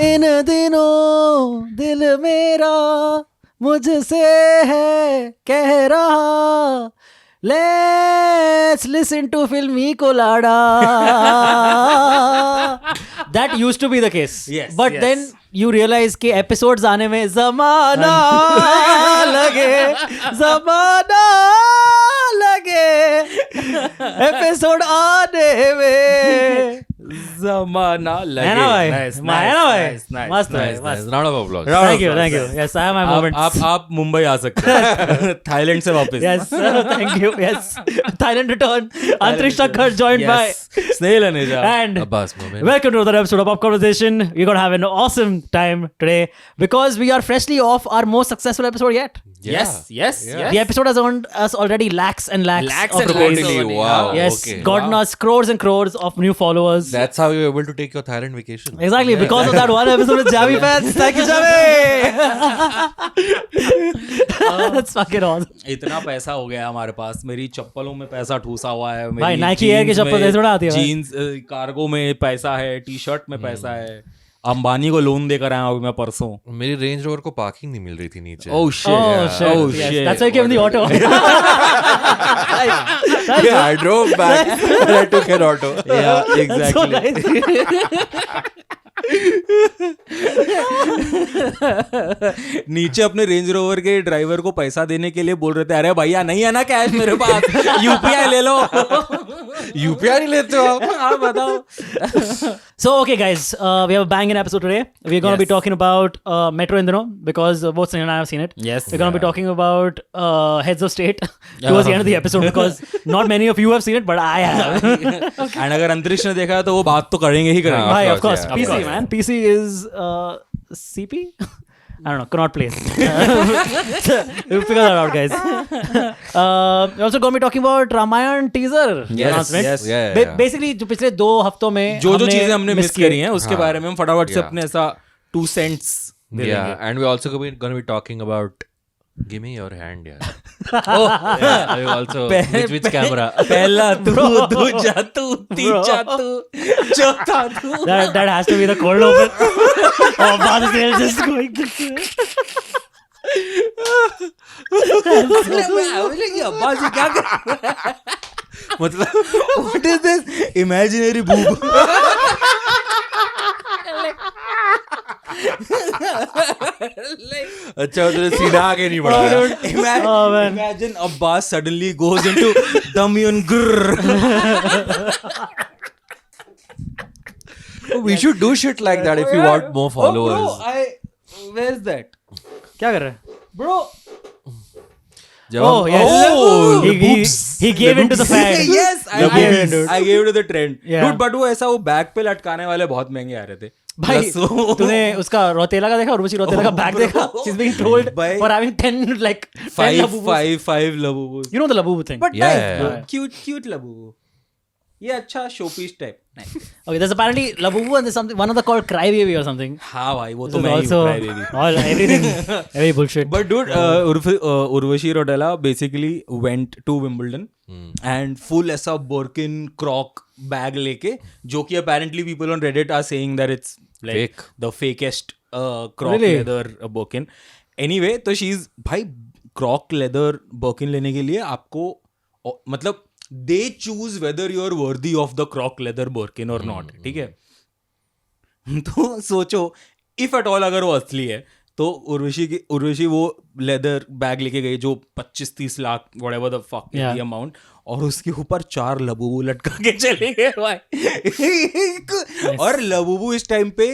इन दिनों दिल मेरा मुझसे है कह रहा Let's listen to Filmi Colada. That used to be the case. Yes, But yes. then you realize कि episodes आने में ज़माना लगे episode आने में जमाना लगे. है ना भाई? Nice, है ना भाई? nice, nice, मस्त nice, भाई, nice. मस्त. Round of applause. Thank you. Yes, I have my moments. आप मुंबई आ सकते हैं थाईलैंड से वापस. Yes, thank you. Yes, Thailand return. Antrish Thakkar joined by Snail Aneja. and Abbas moment. welcome to another episode of Pop Conversation. We're gonna have an awesome time today because we are freshly off our most successful episode yet. Yes. The episode has earned us already lakhs and lakhs Lakhs of and rupees. lakhs. Really? Wow. Yes, Okay. gotten us crores and crores of new followers. That's how you're able to take your Thailand vacation. Exactly, because of that one episode with Javi fans. Thank you, Javi! That's fucking awesome. इतना पैसा हो गया हमारे पास. मेरी चप्पलों में पैसा ठूसा हुआ है. भाई, Nike Air की चप्पल ऐसे थोड़ा आती है भाई. जीन्स कार्गो में पैसा है. टी शर्ट में पैसा है. अंबानी को लोन देकर आया अभी मैं परसों. मेरी रेंज रोवर को पार्किंग नहीं मिल रही थी नीचे. Oh shit. Oh shit. Yes. That's why I came in the auto. Yeah, I drove back. I took an auto. Yeah, That's so exactly. nice. नीचे अपने रेंज रोवर के ड्राइवर को पैसा देने के लिए बोल रहे थे, अरे भैया नहीं है ना कैश मेरे पास, यूपीआई ले लो. यूपीआई नहीं लेते हो आप? आप बताओ. So, okay, guys, we have a banging episode today. We're going to be talking about Metro Indino because both Sunil and I have seen it. Yes. We're going to be talking about Heads of State towards the end of the episode because not many of you have seen it, but I have. And अगर अंतरिक्ष ने देखा है तो वो बात तो करेंगे ही करेंगे. Why, of of course. course, yeah, of PC, course. man. PC is CP? I don't know. Cannot place. We'll figure that out, guys. We're also going to be talking about Ramayan teaser announcement. yes. Yeah. Basically, जो पिछले 2 हफ्तों में जो चीजें हमने miss करी हैं उसके हाँ. बारे में हम फटाफट से Yeah. अपने ऐसा 2 cents दे Yeah, देंगे. and we're also going to be talking about give me your hand, yeah. Yeah, we also which camera? पहला तू, दूजा तू, तीजा तू, चौथा तू. That has to be the cold open. Oh, Bharat is just going to... Abbas ये क्या कर रहा है? मतलब what is this imaginary boob? अच्छा तुझे सीधा आगे नहीं बढ़ाया. Oh, man. Imagine Abbas suddenly goes into Damyan grrr. We should do shit like that if you want more followers. Oh, bro, where's that? क्या कर रहा है? Bro. जब Oh, हम- yes. Oh, he, the he, boobs. he gave into the fad. Yes, The boobies, dude. I gave to the trend. Yeah. Dude, but वो ऐसा वो back पे लटकाने वाले बहुत महंगे आ रहे थे. भाई Plus वो- तूने उसका रोतेला का देखा उर्वशी रोतेला का बैग देखा? She's being told भाई, for having 10 like 10 five labubus. labubus. You know the labubu thing. But Yeah, nice, yeah, bro. yeah. Cute labubu. ये अच्छा showpiece type. Okay, there's apparently labubu and there's something one other called crybaby or something. हाँ भाई वो तो This मैं is he also baby. all everything every bullshit. But dude, Urvashi Rodela basically went to Wimbledon and full ऐसा Birkin croc bag लेके, जो कि apparently people on Reddit are saying that it's like Fake. the fakest croc Really? leather Birkin. Anyway, तो she's भाई croc leather Birkin लेने के लिए आपको मतलब they choose whether you are worthy of the croc leather Birkin or not. ठीक है. तो सोचो इफ एट ऑल अगर वो असली है तो उर्वशी वो लेदर बैग लेके गई जो 25-30 lakh whatever the fuck Yeah. The amount, और उसके ऊपर 4 लबूबू लटका के चले गए भाई. और लबूबू इस टाइम पे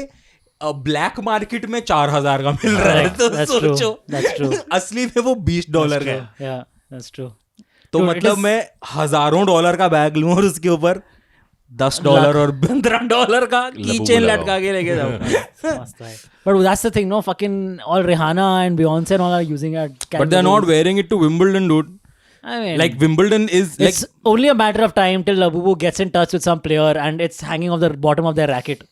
ब्लैक मार्केट में 4,000 का मिल रहा है. तो That's true. सोचो That's true. असली में वो $20 का है. Yeah, that's true. तो Dude, it मतलब is- मैं $1,000 का बैग लूं और उसके ऊपर $10 और $15 का की चेन लगाओ. लटका के लेके जाऊं. Must have. But that's the thing, no? Fucking all Rihanna and Beyonce and all are using it. But they're not wearing it to Wimbledon, dude. I mean, Like Wimbledon is like it's only a matter of time till Labubu gets in touch with some player and it's hanging off the bottom of their racket.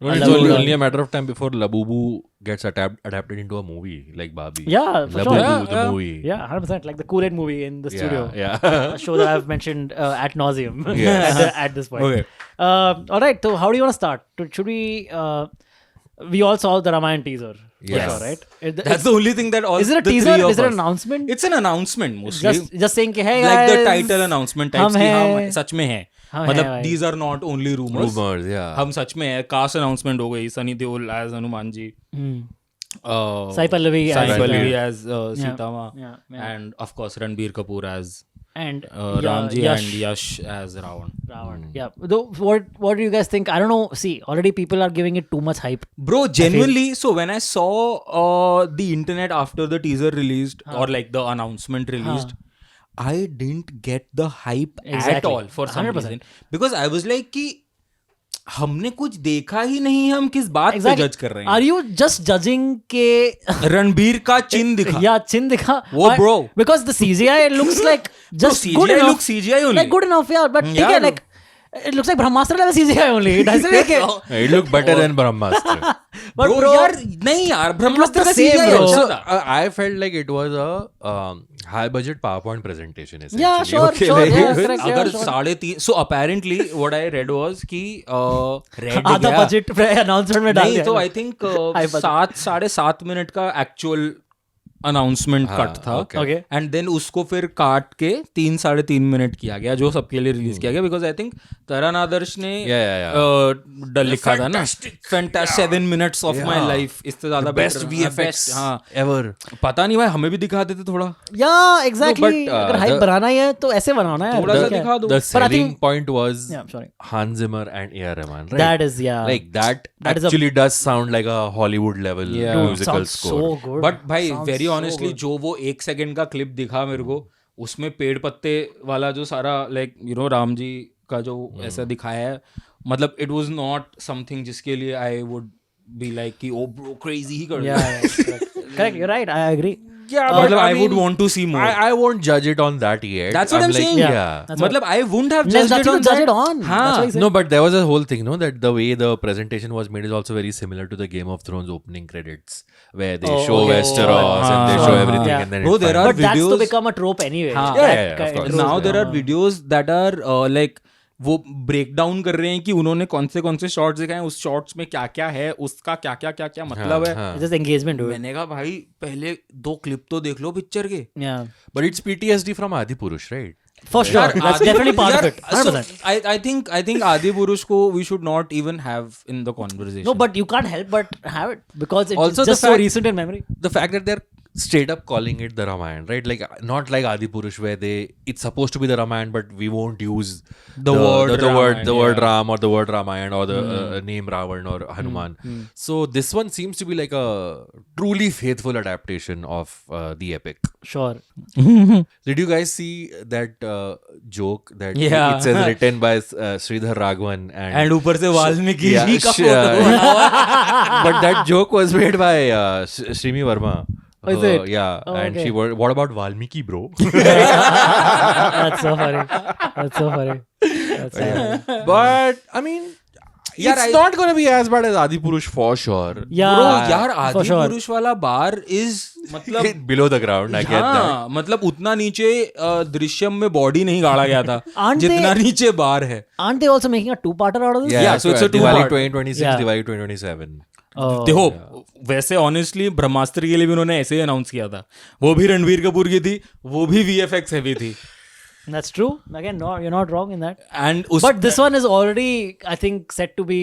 Well, it's only a matter of time before Labubu gets adapted into a movie like Barbie. Yeah, for Labubu, sure. the movie. Yeah, 100%. Like the Kool-Aid movie in the studio. Yeah. A show that I've mentioned at nauseum Yeah. at this point. Okay. All right. So how do you want to start? Should we... we all saw the Ramayan teaser. for Yes. sure, right? That's the only thing that all Is it a the teaser? three of Is it an us- announcement? It's an announcement mostly. Just saying कि hey like guys, the title announcement types हम की हैं। हम सच में है हम मतलब हैं भाई। these are not only rumors. Rumors, yeah. हम सच में है कास्ट अनाउंसमेंट हो गई Sunny Deol as Hanuman ji Sai Pallavi as Sai the- Pallavi as Sita Ma yeah, yeah. and of course Ranbir Kapoor as and Ramji Yash. and Yash as Ravan. Ravan. Yeah. Though, what do you guys think? I don't know. See, already people are giving it too much hype. Bro, genuinely, so when I saw the internet after the teaser released or like the announcement released, I didn't get the hype at Exactly. all for some 100%. reason. Because I was like कि हमने कुछ देखा ही नहीं हम किस बात पे जज कर रहे Are हैं you just judging के रणबीर का चिन्ह दिखा yeah, chin दिखा? वो Or- bro. Because the CGI looks like just CGI good enough. looks CGI only. Like good enough, yeah. But ठीक Yeah, है, bro. like it looks like Brahmastra level CGI only. It doesn't make it. It looked better than Brahmastra. But bro, bro, यार नहीं यार ब्रह्मास्त्र का the same, CGI bro. अच्छा So था I felt like it was a high budget PowerPoint presentation. Essentially. Yeah, sure, Okay, sure, like- yeah, correct, yeah, अगर sure. 3.5 so apparently what I read was कि red आधा गया budget announcement में डाल नहीं दिया तो है। I think High budget. 7.5 minute का एक्चुअल अनाउंसमेंट हाँ, कट था okay. Okay. एंड देन उसको फिर काट के 3.5 मिनट किया गया जो सबके लिए रिलीज किया गया because I think Taran Adarsh ने डल लिखा था ना fantastic 7 minutes of my life इससे ज्यादा Best VFX हाँ ever. पता नहीं भाई हमें भी दिखा देते थोड़ा Yeah, exactly. but, अगर hype बनाना ही है तो ऐसे बनाना है थोड़ा सा यार। दिखा दो The But I selling think- point was Yeah, sorry. Hans Zimmer and A.R. Rahman, right? That is, yeah. Like that That is a- actually does sound like a Hollywood level Yeah. Dude, musical sounds score. so good. But भाई Sounds very so honestly good. जो वो 1 second का clip दिखा मेरे को उसमें पेड़ पत्ते वाला जो सारा like you know Ram ji का जो ऐसा दिखाया है मतलब इट वाज नॉट समथिंग जिसके लिए आई वुड बी लाइक कि ओ ब्रो क्रेजी ही कर Yeah, yeah, correct. You're right. I agree. Yeah, मतलब I I would mean, want to see more I won't judge it on that yet. That's what I'm like, saying. Yeah. That's मतलब I wouldn't have There's judged it nothing on to judge it on. That's what हाँ he said. No, but there was a whole thing, no, that the way the presentation was made is also very similar to the Game of Thrones opening credits, where they Oh, show okay. Westeros and they हाँ, show हाँ, everything, yeah. and then Bro, it there finally- are But that's to videos- become a trope anyway. हाँ. That Yeah, of course. trope, now there are हाँ. Videos that are like वो break down कर रहे हैं कि उन्होंने कौन से शॉट्स दिखाए उस शॉट्स में क्या क्या है उसका क्या मतलब है हाँ. It's just engagement, dude. मैंने कहा भाई पहले 2 क्लिप तो देख लो पिक्चर के Yeah. But it's PTSD from Adipurush, right? For sure. That's definitely part of it. 100%. I think Adi Purush ko we should not even have in the conversation. No, but you can't help but have it because it's Also the just so fact- recent in memory. The fact that they're straight up calling it the Ramayana, right? Like not like Adipurush where it's supposed to be the Ramayana, but we won't use The word the Ramayana, word yeah. Ram or the word Ramayana or the name Ravan or Hanuman. So this one seems to be like a truly faithful adaptation of the epic. Sure. Did you guys see that joke that Yeah. it says written by Sridhar Raghavan and ऊपर से Valmiki Yeah, जी का sh- photo बना हुआ है। but that joke was made by Shrimi Verma. Oh, is it? Yeah, Oh, and okay. what about Valmiki, bro? That's so funny. That's so funny. That's so funny. But I mean, यार, it's not gonna be as bad as Adipurush for sure. Yeah. Bro, यार for आदि sure. पुरुष वाला बार is मतलब Below the ground, I get that. हाँ मतलब उतना नीचे दृश्यम में बॉडी नहीं गाड़ा गया था Aren't जितना they- नीचे बार है Aren't they also making a two-parter out of this? Yeah, so it's a Diwali two-part. 2026, Yeah. Diwali 2027. Oh. देखो वैसे ऑनेस्टली ब्रह्मास्त्र के लिए भी उन्होंने ऐसे ही अनाउंस किया था वो भी रणवीर कपूर की थी वो भी VFX हैवी थी That's true. Again, no, you're not wrong in that. And उस But this one is already, I think, set to be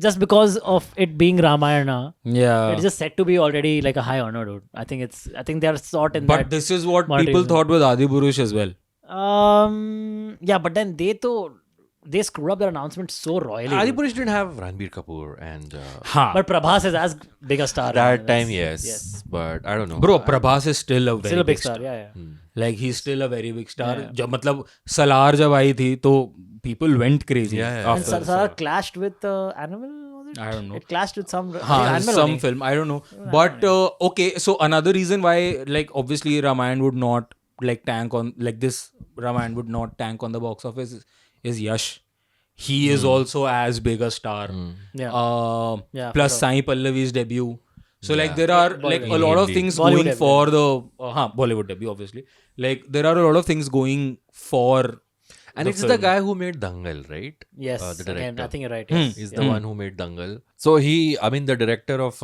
just because of it being Ramayana. yeah It's just set to be already like a high honor, dude. I think they're sort in but that. this is what one people reason. thought with Adi Purush as well Yeah, but then they screwed up their announcement so royally. dude. Adipurush didn't have Ranbir Kapoor and हाँ But Prabhas is as big a star. that man. time, That's- yes, but I don't know. bro Prabhas is still a very Still a big star. Yeah, yeah. like he's still a very big star जब मतलब सलार जब आई थी तो people went crazy Yeah, yeah, And after Sara clashed with Animal, was it? I don't know. It clashed with some हाँ, Animal some only. film I don't know but okay so another reason why like obviously Ramayana would not like tank on like this Ramayana would not tank on the box office is Yash he is also as big a star Yeah. Yeah, plus for sure. Sai Pallavi's debut so like there are like a lot of things Bollywood going debut. for the Bollywood debut obviously like there are a lot of things going for And it's the guy who made Dangal, right? Yes, The again, director. I think you're right. Yes. He's the one who made Dangal. So the director of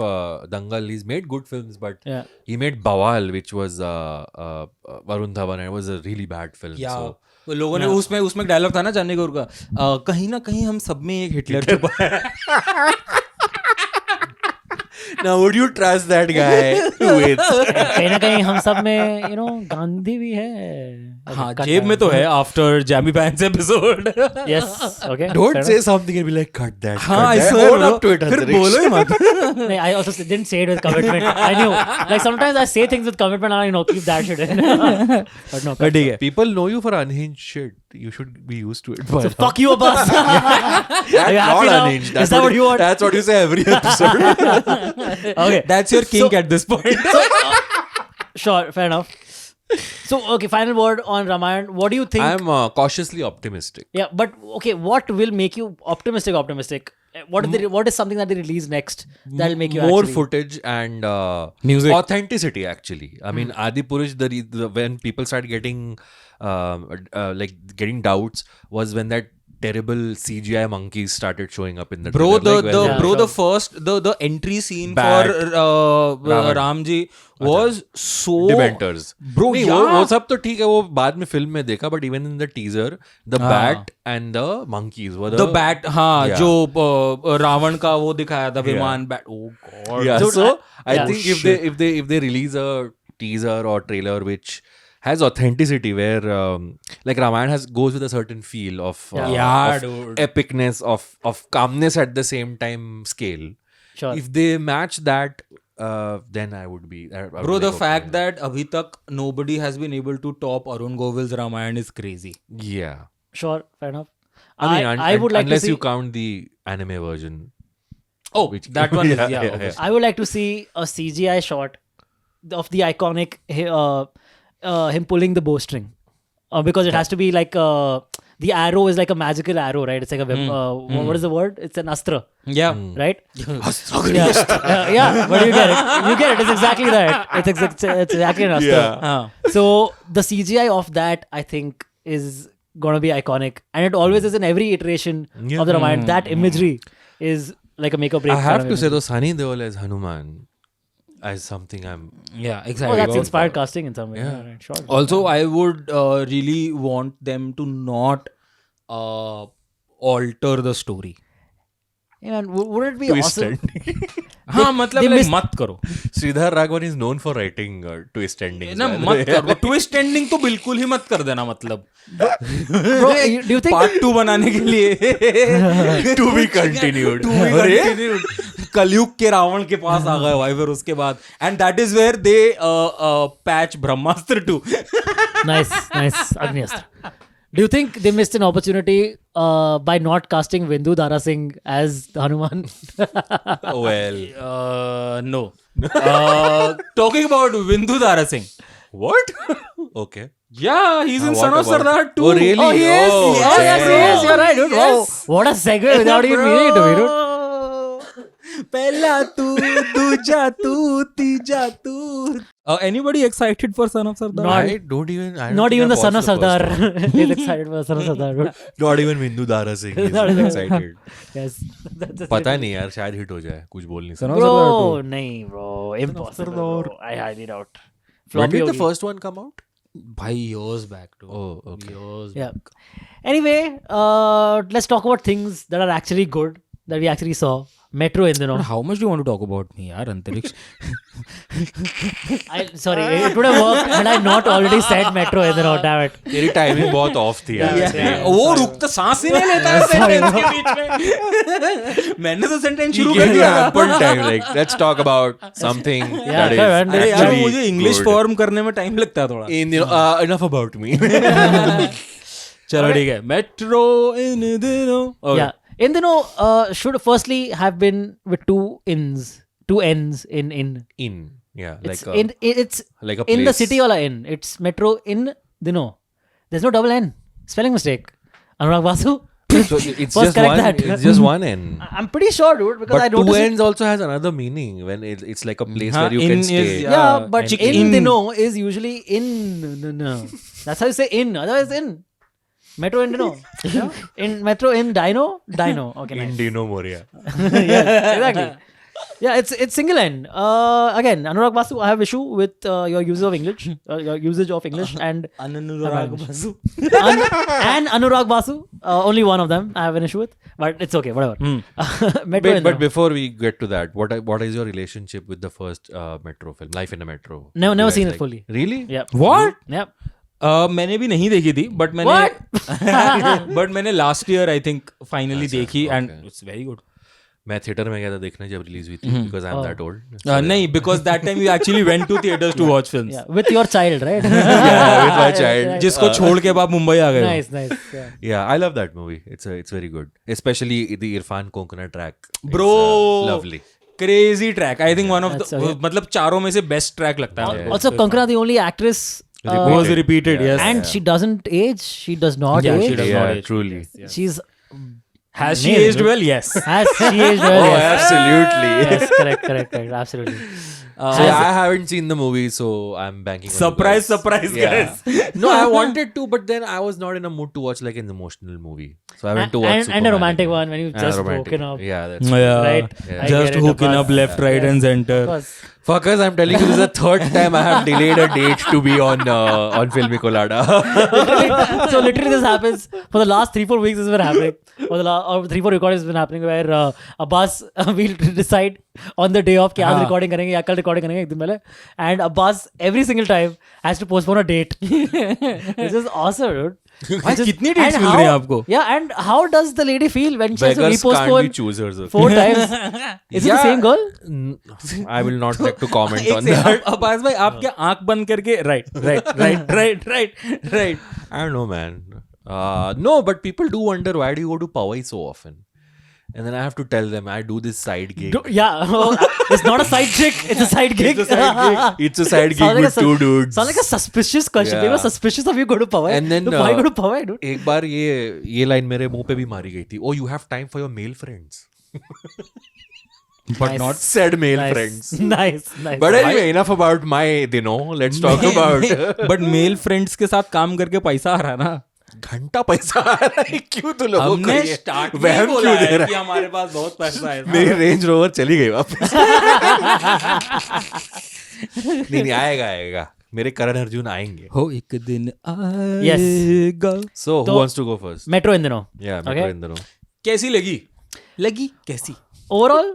Dangal, he's made good films, but Yeah. he made Bawal, which was Varun Dhawan, and it was a really bad film. या So वो लोगों ने उसमें dialogue था ना जानने कपूर का, कहीं ना कहीं हम सब में एक हिटलर छुपा है. now would you trust that guy with? कहीं ना कहीं हम सब में गांधी भी है. हाँ, जेब में तो है after Jamie pants episode. Yes. Okay. Don't fair say something and be like, cut that. हाँ, cut I that. swear, Own up to it, फिर Antariksha. बोलो ही मत. enough. I also didn't say it with commitment. I knew. Like sometimes I say things with commitment and I keep that shit in. But no. ठीक है. People know you for unhinged shit. You should be used to it. by So now. fuck you, Abbas. Are you That's happy not now? unhinged. Is that what you want? That's what you say every episode. Okay. That's your kink at this point. Sure. Fair enough. So okay, final word on Ramayan. What do you think? I'm cautiously optimistic. Yeah, but okay, what will make you optimistic? What is something that they release next that will make you More actually... footage and Music. authenticity. Actually, I mean, Adi Purush. When people started getting getting doubts was when that terrible CGI monkeys started showing up in the Bro, trailer. the first the entry scene Bad. for Ramji was so Dementors. Bro, नहीं, yeah. वो सब तो ठीक है, वो बाद में film में देखा, but even in the teaser, the bat and the monkeys were the bat, हाँ, Yeah. जो रावण का वो दिखाया था विमान bat. Oh god. Yeah, Dude, so I yeah. think if they release a teaser or trailer which has authenticity, where like Ramayana goes with a certain feel of Yeah, of dude. epicness, of calmness at the same time scale. Sure. If they match that, then I would be. I would Bro, be the like, fact okay. that abhi tak nobody has been able to top Arun Govill's Ramayan is crazy. Yeah. Sure, fair enough. I mean, I would like to unless see. you count the anime version. Oh, that one is, yeah. yeah, obviously. I would like to see a CGI shot of the iconic him pulling the bowstring, because it has to be like the arrow is like a magical arrow, right? It's like a what is the word? It's an astra, Yeah. right? Yeah, but you get it. You get it. It's exactly that. It's exactly an astra. Yeah. हाँ. So the CGI of that, I think, is gonna be iconic, and it always is in every iteration of the Ramayana. That imagery is like a make or break. I kind have of to say imagery. though, Sunny Deol as Hanuman as something I'm. Yeah, Oh, exactly. that's inspired casting in some way. Yeah. Right, sure. Also, I would really want them to not alter the story. Yeah, man, wouldn't it be Twist awesome? हाँ, मतलब they like, missed- मत करो. Sridhar Raghavan is known for writing twist endings. ना by the मत way. करो. Twist ending तो बिल्कुल ही मत कर देना मतलब. Bro, do you think? Part 2 बनाने के लिए To be continued. To be continued. कलयुग के रावण के पास आ गए भाई फिर उसके बाद. And that is where they patch Brahmastra 2. Nice. Agniastra. Do you think they missed an opportunity by not casting Vindu Dara Singh as Hanuman? Well, No. Talking about Vindu Dara Singh. what? Okay. Yeah, he's in What Son of about- Sardar 2. Oh, really? Oh, he is. Oh, yes, damn. he is. You're right, dude. Wow. What a segue without even meaning it to me, dude. पहला तू दूजा तू तीजा तू. Anybody excited for Son of Sardar? Not- I don't Not think even the I've son of watched the Sardar first one. is excited for the son of Sardar, dude. Not even Vindu Dara Singh is Not even- excited. Yes. That's पता नहीं यार, शायद hit हो जाए, कुछ बोल नहीं Son सकता. of Sardar Bro, 2. nahi, bro. Impossible. Bro. I highly doubt. When Floppy did the hogi. first one come out? भाई years back too. Oh, okay. Years Yeah. back. Anyway, let's talk about things that are actually good that we actually saw. Metro in the know. How much do you want to talk about me यार अंतरिक्ष? Sorry, it would have worked had I not already said Metro in the know. Damn it. तेरी timing बहुत off थी यार. वो रुकता सांस ही नहीं लेता है सेंटेंस के बीच में. मैंने तो सेंटेंस शुरू He कर gave you दिया. ample time. Like, let's talk about something that is fair, man. अरे यार actually मुझे इंग्लिश good. फॉर्म करने में टाइम लगता है थोड़ा. Enough about me. चलो ठीक है. मेट्रो इन दिनों. Yeah. In the know should firstly have been with two ends in. In, yeah, It's like a, it's like a in the place. city wala in. It's Metro in the know. There's no double N. Spelling mistake. Anurag Basu. So it's First just correct one. that. It's just one N. I'm pretty sure, dude, because I But two noticed it. ends also has another meaning when it's like a place Huh, where you in can is- stay. Yeah, but chick in in. the know is usually in. No. That's how you say in. Otherwise, in. Metro in Dino. Yeah? In Metro in Dino. Okay, nice. Dino Moria. Yes, exactly. Yeah, it's single end. Again, Anurag Basu, I have issue with your use of English, your usage of English, and Anurag Basu. and Anurag Basu. Only one of them I have an issue with, but it's okay, whatever. Metro Wait, in but Dino. before we get to that, what is your relationship with the first Metro film, Life in a Metro? Never You guys seen it fully. Really? Yeah. What? Yep. मैंने भी नहीं देखी थी but मैंने but मैंने last year I think finally देखी and it's very good मैं theatre में गया था देखने जब रिलीज हुई थी because I am that old नहीं because that time you actually went to theatres to watch films Yeah, with your child, right? with my child. जिसको छोड़ के आप मुंबई आ गए Nice, nice. Yeah. Yeah, I love that movie. It's very good, especially the Irfan Konkana track. Bro It's, lovely. Crazy track I think one of That's the मतलब चारों में से best track लगता है Also, Kankana, the only actress. was repeated yes And she doesn't age. She does not Yeah, age. she does not age. truly. She's has she Nailed aged it. well yes has she aged well? Oh, Yes. absolutely. Yes, correct, absolutely. So I haven't seen the movie, so I'm banking on you surprise guys. surprise Yeah. guys No, I wanted to, but then I was not in a mood to watch like an emotional movie. So I went to watch And a Superman romantic again. one when you've And a just romantic. broken up. Yeah, that's yeah Right. Yeah. I just get it, hooking of up course. left right and center Of course. Fuckers, I'm telling you, this is the third time I have delayed a date to be on Filmy Colada. So literally this happens for the last 3-4 weeks. This has been happening. Or 3-4 recordings has been happening where Abbas will decide on the day of कि आज recording करेंगे या कल recording करेंगे एक दिन पहले, and Abbas every single time has to postpone a date. This is awesome, dude. भाई कितनी And dates मिल how- रही हैं आपको Yeah, and how does the lady feel when she has to Beggars can't be repostpone choosers. Okay? 4 times? Is it the same girl? I will not like to comment एक on से that. Abbas भाई आप क्या आंख बंद करके right I don't know, man. No, but people do wonder why do you go to Powai so often? And then I have to tell them I do this side gig. Yeah, it's not a side chick, it's a side gig. It's a side gig Sounds like with two dudes. Sounds like a suspicious question. Yeah. People are suspicious of you go to Powai. And then, तो why go to Powai, dude? एक बार ये line मेरे मुंह पे भी मारी गई थी. Oh, you have time for your male friends. but Nice. not Said male Nice. friends. Nice. But anyway, enough about my, let's talk about but male friends के साथ काम करके पैसा आ रहा है ना घंटा पैसा आ रहा है क्यों तू लोगों को हमने ये स्टार्ट में वहम बोला क्यों दे है रहा कि हमारे पास बहुत पैसा है है? मेरी रेंज रोवर चली गई वापस नहीं आएगा मेरे करण अर्जुन आएंगे हो एक दिन Yes. आएगा So who तो- wants to go first? Metro in the know. Yeah, Okay. Metro in the know. कैसी लगी कैसी Overall,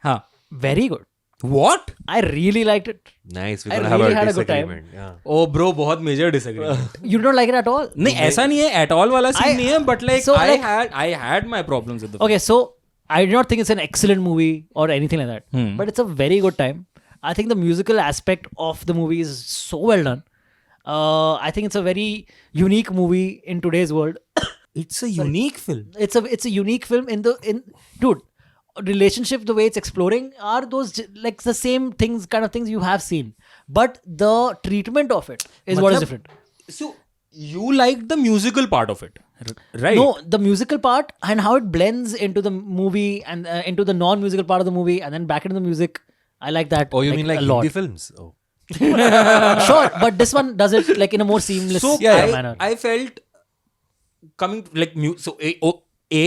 हाँ very good. what I really liked it. Nice, we're I gonna have really a had a good disagreement. Yeah. Oh bro बहुत major disagreement You don't like it at all? नहीं ऐसा नहीं है at all वाला scene I- नहीं है but like so, I like- had my problems with the Okay, so I do not think it's an excellent movie or anything like that. Hmm. But it's a very good time. I think the musical aspect of the movie is so well done. I think it's a very unique movie in today's world. It's a unique film It's a unique film in dude, relationship, the way it's exploring are those like the same things, kind of things you have seen, but the treatment of it is what is different. So you liked the musical part of it, right? No, the musical part and how it blends into the movie and into the non-musical part of the movie and then back into the music. I like that. Oh, you mean like a lot. Hindi films? Oh. Sure, but this one does it like in a more seamless So manner. I felt coming like a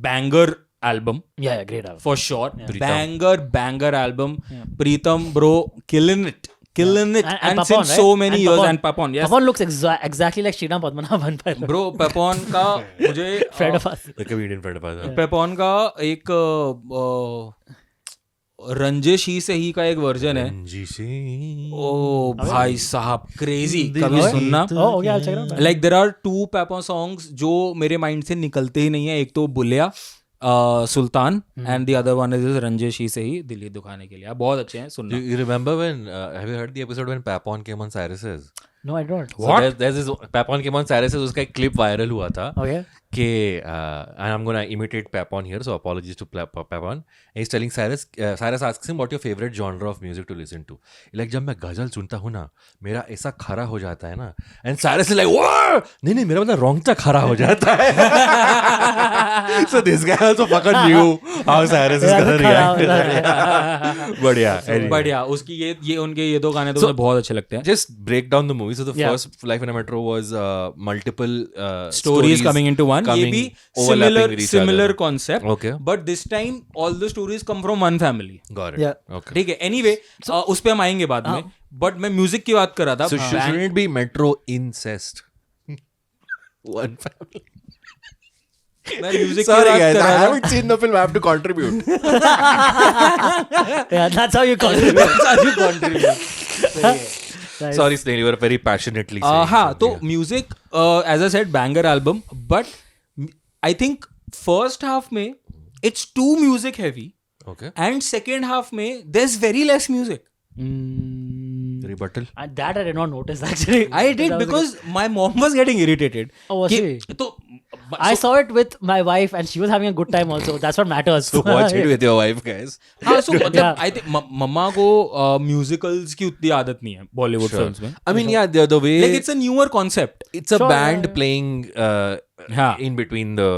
banger album Yeah, great album. for sure. Pritam. Banger album. Pritam bro killing it. And Papon, since right? so many And years Papon. and Papon, yes. Papon looks exactly like Sriram Padmanabhan. by the way. Bro Papon का मुझे Friend of us. The comedian friend of ours. Papon का एक रंजिश ही से ही का एक version है जी से ओ भाई साहब क्रेजी कभी Oh, सुनना Oh, okay, I'll check it out. Like there are two Papon songs जो मेरे माइंड से निकलते ही नहीं है एक तो बुलिया सुल्तान and the other one is रंजिश ही से ही दिल्ली दुखाने के लिए आप बहुत अच्छे हैं सुनना You remember when have you heard the episode when Papon came on Cyrus's? No, I don't. So there's this Papon came on Cyrus's उसका एक clip viral हुआ था. Okay. and I'm gonna imitate Papon here, so apologies to Papon. And he's telling Cyrus, Cyrus asks him, what your favorite genre of music to listen to? Like, जब मैं गजल सुनता हूँ ना, मेरा ऐसा खरा हो जाता है ना. And Cyrus is like, what? नहीं, मेरा मतलब रोंगटा खरा हो जाता है. So this guy also fucking knew how Cyrus is gonna react. But yeah, बढ़िया. उसकी ये उनके ये 2 गाने तो मुझे बहुत अच्छे लगते हैं. just break down the movie. So the first Life in a Metro was multiple Stories coming into one. ये भी overlapping with each similar other. concept. Okay. But this time all the stories come from one family. Got it. Yeah. Okay. ठीक है. Anyway, उस पे हम आएंगे बाद में. But मैं म्यूजिक की बात कर रहा था. So shouldn't it be Metro incest? One family. मैं म्यूजिक की Sorry बात guys, कर I रहा था. haven't seen the film. I have to contribute. Yeah, that's how you call it. Nice. Sorry, Snail, you were very passionately saying. हाँ, तो something. Music as I said banger album, but I think first half में it's too music heavy Okay. and second half में there's very less music. Rebuttal. That I did not notice actually. I did because my mom was getting irritated. Oh, was कि- she? तो I saw it with my wife and she was having a good time also. That's what matters. So watch it with your wife, guys. हाँ, so मतलब Yeah. I think मम्मा को musicals की उतनी आदत नहीं है Bollywood films में. I mean, yeah, the way Like it's a newer concept. it's a Sure, band yeah. playing हाँ. in between the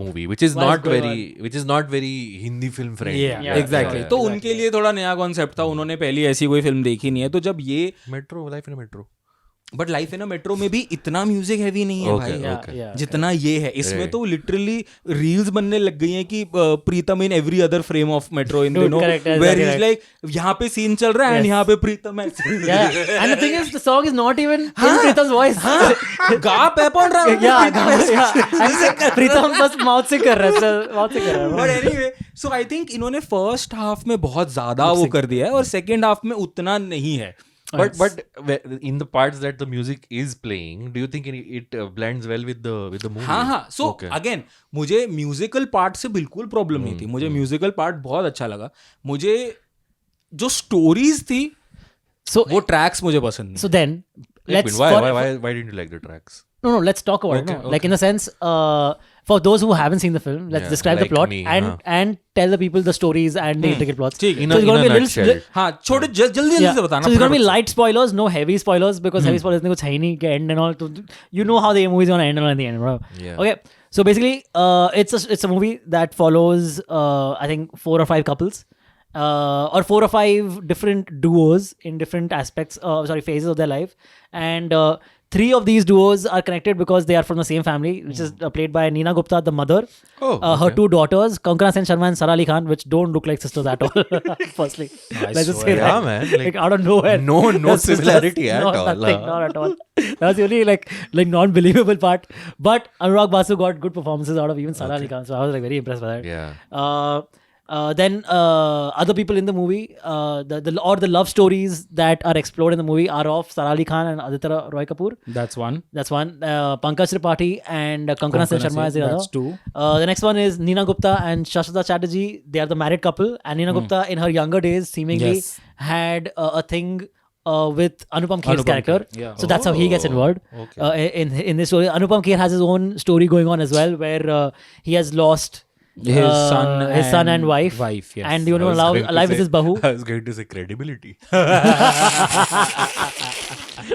movie, which is What is not going very Hindi film friendly. Yeah, Exactly. तो उनके लिए थोड़ा नया concept था. उन्होंने पहली ऐसी कोई फिल्म देखी नहीं है. तो जब ये Metro, Life in a Metro. But life in a metro में भी इतना म्यूजिक हैवी नहीं है Okay, भाई. okay. Yeah. जितना ये है इसमें Right. तो लिटरली रील्स बनने लग गई हैं कि Pritam in every other frame of metro in Dude, दिनों correct, where exactly is right. Like यहाँ पे सीन चल रहा है एंड Yes. यहाँ पे प्रीतम है. Yeah. And the thing is, the song is not even in Pritam's voice. गा पैपॉन रहा है. Yeah. Pritam बस माउथ से कर रहा है. माउथ से कर रहा है. But anyway so I think इन्होंने फर्स्ट हाफ में बहुत ज्यादा वो कर दिया है और सेकंड हाफ में उतना नहीं है. But in the parts that the music is playing, do you think it blends well with the movie? हाँ. सो Okay. अगेन मुझे म्यूजिकल पार्ट से बिल्कुल प्रॉब्लम नहीं थी. मुझे म्यूजिकल पार्ट बहुत अच्छा लगा. मुझे जो स्टोरीज थी So वो ट्रैक्स मुझे पसंद नहीं. so then let's Why for- didn't you like the tracks? No, let's talk about it. No. Like in the sense, for those who haven't seen the film, let's Yeah, describe the like plot me, and tell the people the stories and the intricate plots. ठीक है. In So a, it's in going a to be a nutshell. little. हाँ छोटे जल्दी Yeah. से बताना. So it's going to be light spoilers, no heavy spoilers because heavy spoilers कुछ है ही नहीं के end and all. तो you know how the movie is going to end and all at the end, bro. Yeah. Okay. So basically, it's a movie that follows I think 4 or 5 couples. Or 4 or 5 different duos in different aspects, phases of their life, and 3 of these duos are connected because they are from the same family, which is played by Neena Gupta, the mother, Oh, her okay. 2 daughters, Kankana Sen Sharma and Sara Ali Khan, which don't look like sisters at all. Firstly, let's just say Yeah, that. man, Like out of nowhere, no They're sisters. similarity at No, all, nothing, huh? not at all. That's the only like non-believable part. But Anurag Basu got good performances out of even Sara Ali Khan, so I was like very impressed by that. Yeah. Then other people in the movie, the love stories that are explored in the movie are of Sara Ali Khan and Aditya Roy Kapoor. That's one. That's one. Pankaj Tripathi and Kankana Sen Sharma is the other. That's 2. The next one is Neena Gupta and Shashwata Chatterjee. They are the married couple. And Neena Gupta, in her younger days, seemingly Yes. had a thing with Anupam Kher's Anupam character. Kher, yeah. So that's how he gets involved. Okay. In this story, Anupam Kher has his own story going on as well, where he has lost His son and wife. yes. And you know, alive with his bahu. I was going to say credibility.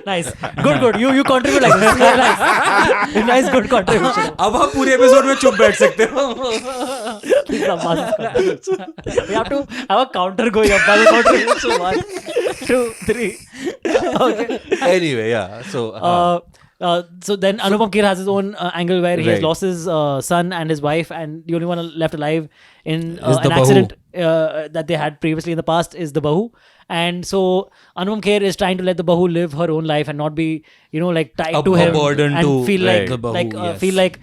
Nice, good. You contribute like this. Nice, nice, good contribution. अब आप पूरे episode में चुप बैठ सकते हो. We have to have a counter going up. By the contribution 1, 2, 3. Okay. Anyway, yeah. So then Anupam Kher has his own angle where he has Right. lost his son and his wife, and the only one left alive in Is the an bahu. accident that they had previously in the past is the bahu. And so Anupam Kher is trying to let the bahu live her own life and not be, like tied A to him burden and to feel right. like the bahu, yes. feel like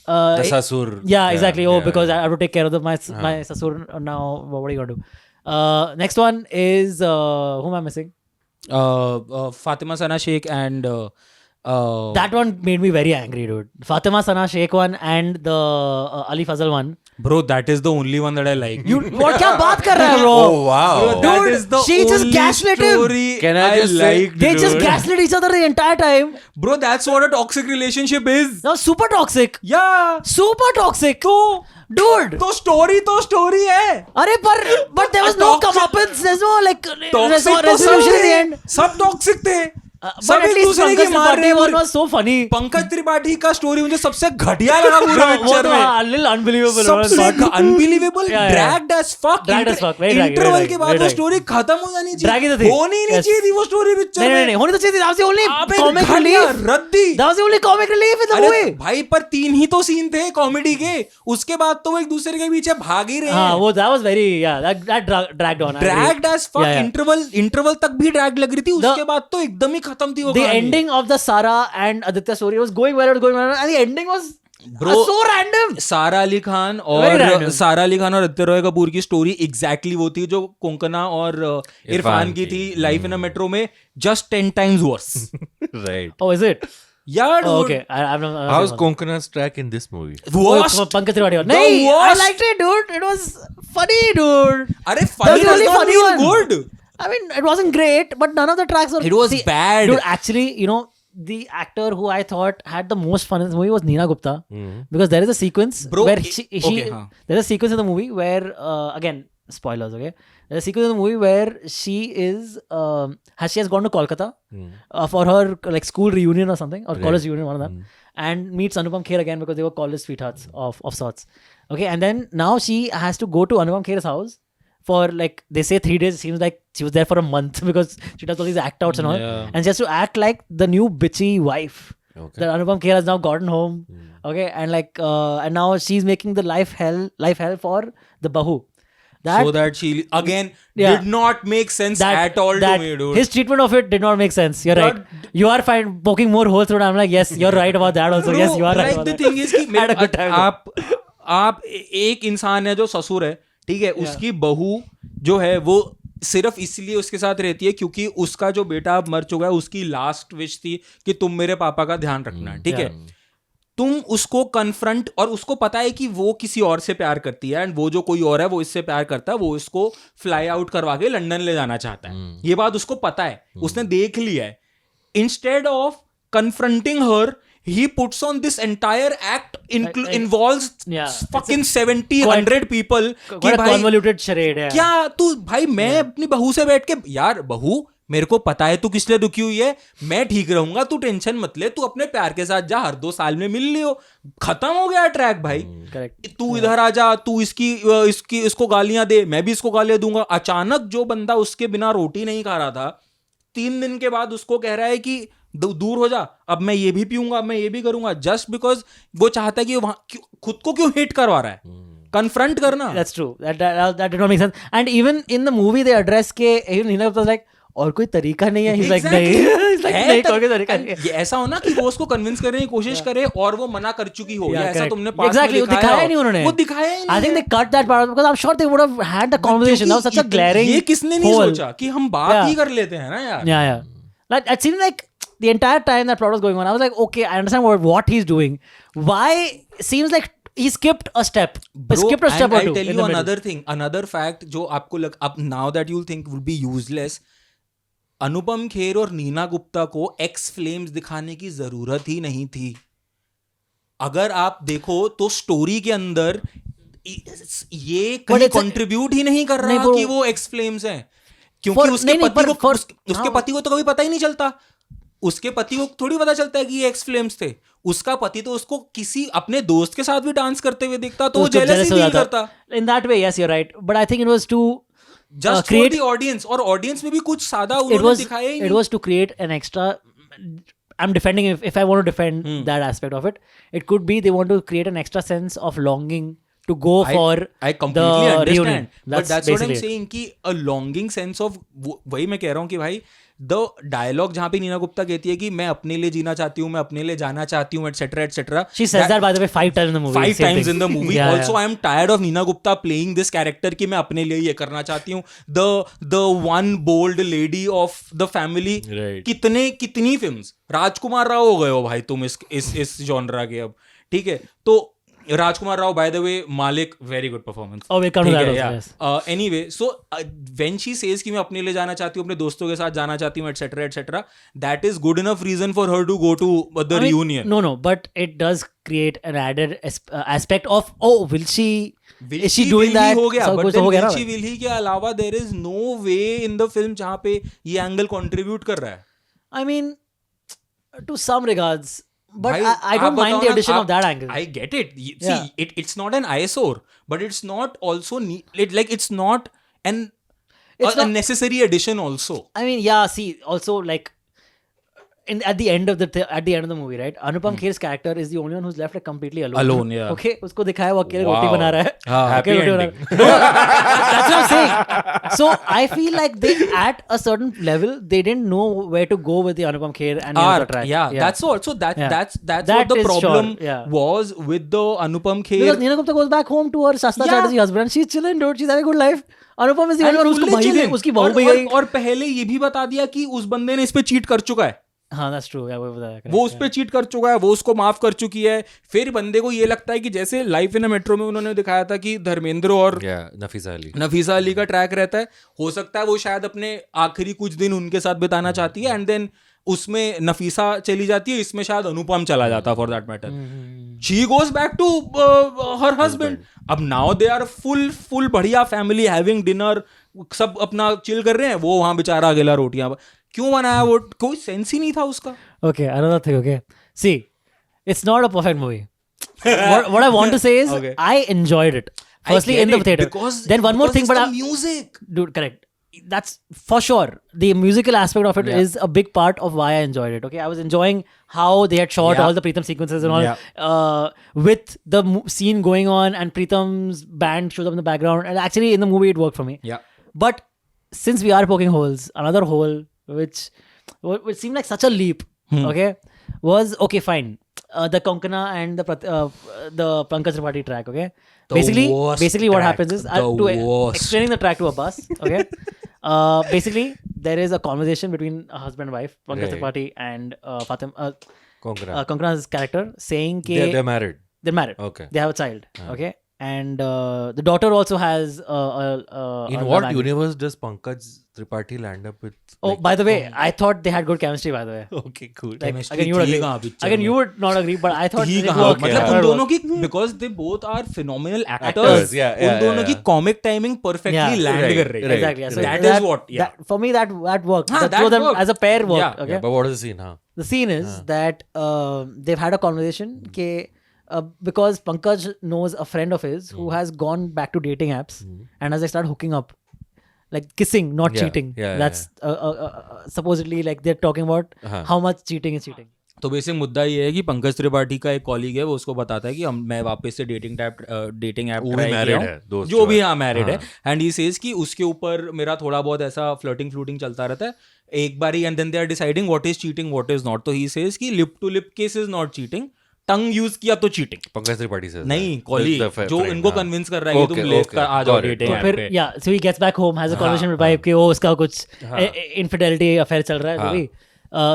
the Sasur. yeah, exactly. Yeah, Because I have to take care of my Sasur now. What are you gonna do? Next one is who am I missing? Fatima Sana Sheikh and That one made me very angry, dude. Fatima Sana Sheikh one and the Ali Fazal one. Bro, that is the only one that I like. What क्या बात कर रहा है, bro? Oh wow. Bro, that Dude, is the she just only gaslit him. story Can I just say- liked, They just dude. gaslit each other the entire time. Bro, that's what a toxic relationship is. That was super toxic. Yeah. Super toxic. Dude. तो story है. अरे but there was no comeuppance. There's no like Toxic तो resolution सब at the थे. end. सब toxic थे. But सब at एक least दूसरे की Pankaj मार रहे Tripathi one हैं. was so funny. Pankaj Tripathi का स्टोरी मुझे सबसे घटिया लगा पूरे वो पिक्चर तो में. a little unbelievable. सबसे unbelievable, Yeah, yeah. dragged as fuck. Dragged as fuck, very draggy, interval very के draggy, बाद very वो draggy. स्टोरी खत्म हो जानी Draggy तो चाहिए. थी. होनी नहीं Yes. चाहिए थी वो स्टोरी पिक्चर नहीं में. नहीं होनी तो चाहिए थी. That was the only अबे comic घटिया, relief. रद्दी. That was the only comic relief in the अरे movie. भाई पर 3 ही तो सीन थे कॉमेडी के. उसके बाद तो वो एक दूसरे के पीछे भाग ही रहे हाँ हैं. वो that was very that dragged on. I agree. Dragged as fuck. Yeah, yeah. Interval तक भी ड्रैग लग रही थी. उसके बाद तो एकदम ही खत्म थी वो The कहानी. ending of the Sara and Aditya story was going well, and the ending was Bro, so random. सारा अली खान Very और random. सारा अली खान और आदित्य रॉय कपूर की स्टोरी एग्जैक्टली वो थी जो कोंकणा और इरफान की थी लाइफ इन अ मेट्रो में. Just 10 times worse. Right. Oh, is it? Yeah, dude. Oh, okay. I've not. How's Konkana's track in this movie? Worst. Pankaj Tripathi one. The No, I worst. liked it, dude. It was funny, dude. अरे That funny was the does only not funny mean one. good. I mean, it wasn't great, but none of the tracks were. It was bad. Dude, actually, the actor who I thought had the most fun in this movie was Neena Gupta, because there is a sequence Bro, where okay, हाँ. there's a sequence in the movie where again spoilers, okay? There's a sequence in the movie where she has gone to Kolkata for her like school reunion or something, or college reunion, one of them, and meets Anupam Kher again because they were college sweethearts of sorts. Okay, and then now she has to go to Anupam Kher's house for like they say 3 days. It seems like she was there for a month because she does all these act outs and all, Yeah. and she has to act like the new bitchy wife Okay. that Anupam Kher has now gotten home. Okay, and like and now she's making the life hell for the bahu. So that she again Yeah. did not make sense at all to me, dude. His treatment of it did not make sense. You're right. You are fine poking more holes through it. I'm like, yes, you're right about that also. Bro, Yes, you are right like about the that. thing is कि Had a good time. आप एक इंसान है जो ससुर है, ठीक है, उसकी बहू जो है वो सिर्फ इसलिए उसके साथ रहती है क्योंकि उसका जो बेटा अब मर चुका है, उसकी लास्ट विश थी कि तुम मेरे पापा का ध्यान रखना, ठीक है. तुम उसको कन्फ्रंट, और उसको पता है कि वो किसी और से प्यार करती है एंड वो जो कोई और है वो इससे प्यार करता है, वो इसको फ्लाई आउट करवा के लंदन ले जाना चाहता है. ये बात उसको पता है, उसने देख लिया है. Instead of confronting her, he puts on this entire act involves fucking 70-100 people. What a convoluted charade है. क्या तू भाई, मैं अपनी बहू से बैठ के, यार बहू मेरे को पता है तू किस लिए दुखी हुई है, मैं ठीक रहूंगा, तू टेंशन मत ले, तू अपने प्यार के साथ जा, हर 2 साल में मिल लियो, खत्म हो गया ट्रैक भाई. तू इधर आ जा, तू इसको गालियां दे, मैं भी इसको गालियां दूंगा. अचानक जो बंदा उसके बिना रोटी नहीं खा रहा था, 3 दिन के बाद उसको कह रहा है कि दूर हो जा, अब मैं ये भी पीऊंगा, अब मैं ये भी करूंगा, जस्ट बिकॉज वो चाहता है कि वहां खुद को क्यों हिट करवा रहा है. कन्फ्रंट करना. That's true. That did not make sense. And even in the movie they address के Neena Gupta was like, और कोई तरीका नहीं है. He's like नहीं. He's like नहीं, कोई तरीका नहीं है. ये ऐसा हो ना कि वो उसको कन्विंस करने की कोशिश करे और वो मना कर चुकी हो, या ऐसा तुमने पास Exactly, में दिखाया नहीं उन्होंने. वो दिखाया ही नहीं. I think they cut that part because I'm sure they would have had the conversation. That was such a glaring ये किसने नहीं hole. सोचा कि हम बात ही कर लेते हैं ना यार. Yeah. Like it seemed like the entire time that plot was going on, I was like, okay, I understand what he's doing. Why seems like he skipped a step. Skipped a step or two. I'll tell you another thing, another fact जो आपको अब now that you'll think would be useless. Anupam Kher और नीना गुप्ता को x flames दिखाने की जरूरत ही नहीं थी. अगर आप देखो तो स्टोरी के अंदर ये कहीं कंट्रीब्यूट ही नहीं कर रहा कि वो एक्स फ्लेम्स हैं, क्योंकि उसके पति को तो कभी पता ही नहीं चलता. उसके पति को थोड़ी पता चलता है कि ये एक्स फ्लेम्स थे. उसका पति तो उसको किसी अपने दोस्त के साथ भी डांस करते हुए दिखता तो वो जेलसी फील करता. In that way, yes, you're right. But I think it was to just create the audience, और ऑडियंस में भी कुछ सादा उन्होंने दिखाया ही नहीं. It was to create an extra. I'm defending if I want to defend that aspect of it. It could be they want to create an extra sense of longing to go for I completely the understand. reunion. But that's what I'm basically it. saying कि a longing sense of वही मैं कह रहा हूँ कि भाई the dialogue जहाँ पे नीना गुप्ता कहती है कि मैं अपने लिए जीना चाहती हूँ, मैं अपने लिए जाना चाहती हूँ, etcetera etcetera. She says that by the way 5 times in the movie. 5 same times thing. in the movie. Yeah, Also, I am tired of Neena Gupta playing this character कि मैं अपने लिए ये करना चाहती हूँ. The one bold lady of the family. Right. कितनी films राजकुमार राव हो गए हो भाई तुम इस जॉनरा के अब. ठीक है, तो राजकुमार Rao, by the way, Malik, very good performance. Oh, we'll come to ठीक that है, also, yeah. yes. Anyway, so when she says कि मैं अपने लिए जाना चाहती हूँ, अपने दोस्तों के साथ जाना चाहती हूँ, etc., etc., that is good enough reason for her to go to the I mean, reunion. No, but it does create an added aspect of, oh, will she? Is she doing that? हो गया, सब but कुछ then तो हो गया will ना she, भाई? will he के अलावा there is no way in the film जहाँ पे ये एंगल कंट्रीब्यूट कर रहा है. I mean, to some regards, but भाई, I आप don't mind बताओ the ना, addition आप- of that angle. I get it. Yeah. See, it's not an eyesore, but it's not also like it's not an It's a not- necessary addition also. I mean, yeah. See, also like, at the end of the movie, right? Anupam Kher's character is the only one who's left like completely alone. Alone, yeah. Okay, उसको दिखाया वो अकेले रोटी Wow. बना रहा है. Happy अकेले रोटी बना ending. रहा है. That's what I'm saying. So I feel like they, at a certain level, they didn't know where to go with the Anupam Kher and Neena Arc, Gupta track. yeah, that's also Yeah. that's That what the is problem sure, yeah. was with the Anupam Kher. Because Neena Gupta goes back home to her Shasta Yeah. Chatterjee husband and she's chilling, dude. She's having a good life. Anupam is the only one And उसको fully भाई भी, chilling. उसकी बहू भी गई. और पहले ये भी बता दिया कि उस बंदे ने इस पे चीट कर चुका है. हाँ, that's true. Yeah, वो बताया. वो उस पे चीट कर चुका है, वो उसको माफ कर चुकी है. फिर बंदे को ये लगता है कि जैसे लाइफ इन अ मेट्रो में उन्होंने दिखाया था कि धर्मेंद्र और नफीसा अली का ट्रैक रहता है. हो सकता है वो शायद अपने आखिरी कुछ दिन उनके साथ बिताना चाहती है, एंड देन उसमें नफीसा चली जाती है, इसमें शायद अनुपम चला जाता for that matter. She goes back to her husband. अब नाउ दे आर फुल बढ़िया फैमिली हैविंग डिनर, सब अपना चिल कर रहे हैं. वो वहां बेचारा अकेला रोटियां क्यों बनाया, वो कोई सेंस ही नहीं था उसका. Okay, another thing. Okay, see, it's not a perfect movie. what I want to say is, Okay. I enjoyed it. Firstly, I get in the it, theater. because Then one more thing, it's but the music. dude, correct. That's for sure. The musical aspect of it Yeah. is a big part of why I enjoyed it. Okay, I was enjoying how they had shot Yeah. all the Pritam sequences and all, Yeah. with the scene going on, and Pritam's band shows up in the background. And actually, in the movie, it worked for me. Yeah. But since we are poking holes, another hole which seemed like such a leap, okay, was okay, fine. The Konkana and the Pankaj Tripathi track, okay. The Basically, worst what track. happens is explaining the track to Abbas, okay. Basically, there is a conversation between a husband and wife, Pankaj Right. Tripathi and Fatim, Konkana. Konkana's character, saying कि They're married. they're married. Okay. They have a child, okay. And the daughter also has In a what language. universe does Pankaj Tripathi land up with? Oh, by the way, I thought they had good chemistry. By the way, Okay, cool. like, Chemistry again, you would थी agree. कहाँ picture Again, में? you would not agree, but I thought he it कहाँ, worked. मतलब Yeah. उन दोनों की because they both are phenomenal actors. Actors, yeah, उन दोनों की yeah. comic timing perfectly Yeah. land Right, कर रही है. right. Exactly. Yeah. So That is what, yeah. that, for me, that worked. हाँ, The two that of them worked. as a pair worked. Yeah. Okay. Yeah, but what is the scene? Huh? The scene is that they've had a conversation because Pankaj knows a friend of his who has gone back to dating apps, and as they start hooking up, like kissing, not Yeah, cheating. yeah, That's supposedly like they're talking about how much cheating is cheating. तो basic मुद्दा ये है कि पंकज त्रिपाठी का एक colleague है, वो उसको बताता है कि मैं वापस से डेटिंग ऐप वो भी ट्राई married किया है, हूँ, दोस्त जो जो भी है। हाँ मैरिड है, हाँ। एंड ही सेज कि उसके ऊपर मेरा थोड़ा बहुत ऐसा फ्लर्टिंग चलता रहता है एक बारी, and then they are deciding what is cheating what is not. तो ही सेज कि lip to lip kiss is not cheating, tongue use किया तो चीटिंग. Pankaj Tripathi says नहीं that. कॉलीग The जो friend, इनको हाँ. कन्विंस कर रहा है कि Okay, तुम लेट okay. कर आ जाओ Got it, डेटिंग तो got ऐप फिर पे. yeah, so he gets back home, has a conversation with wife कि वो उसका कुछ infidelity affair चल रहा है जो भी.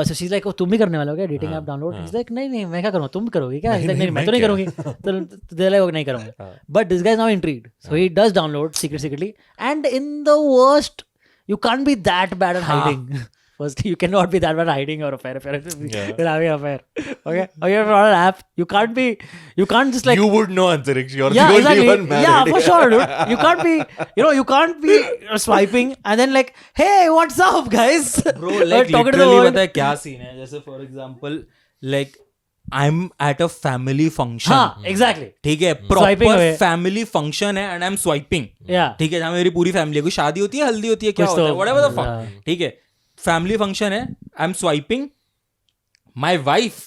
So she's like, oh, तुम भी करने वाले हो क्या dating app download? He's like, नहीं मैं क्या करूँगा, तुम करोगी क्या? He's like, नहीं मैं तो नहीं करूँगी. तो they're like, नहीं करूँगा. But this guy is now intrigued, so he does download secretly, and in the worst, you can't be that bad at hiding. Firstly, you cannot be that bad at hiding your affair. You're having an affair. Okay? Or you're on an app. You can't just like. You would know, Antariksh. You're Yeah, the only exactly. one married. Yeah, for sure, dude. You can't be swiping and then like, hey, what's up, guys? Bro, like talking to the literally world. पता है क्या scene है, जैसे for example like I am at a family function. हाँ, exactly. ठीक है, Swiping proper away. Family function है and I am swiping. Yeah. ठीक है, जहाँ मेरी पूरी फैमिली है, कोई शादी होती है, हल्दी होती है, क्या कुछ होता है, तो- व्हाटएवर द हाँ. फक. ठीक है, फैमिली फंक्शन है, आई am swiping, my wife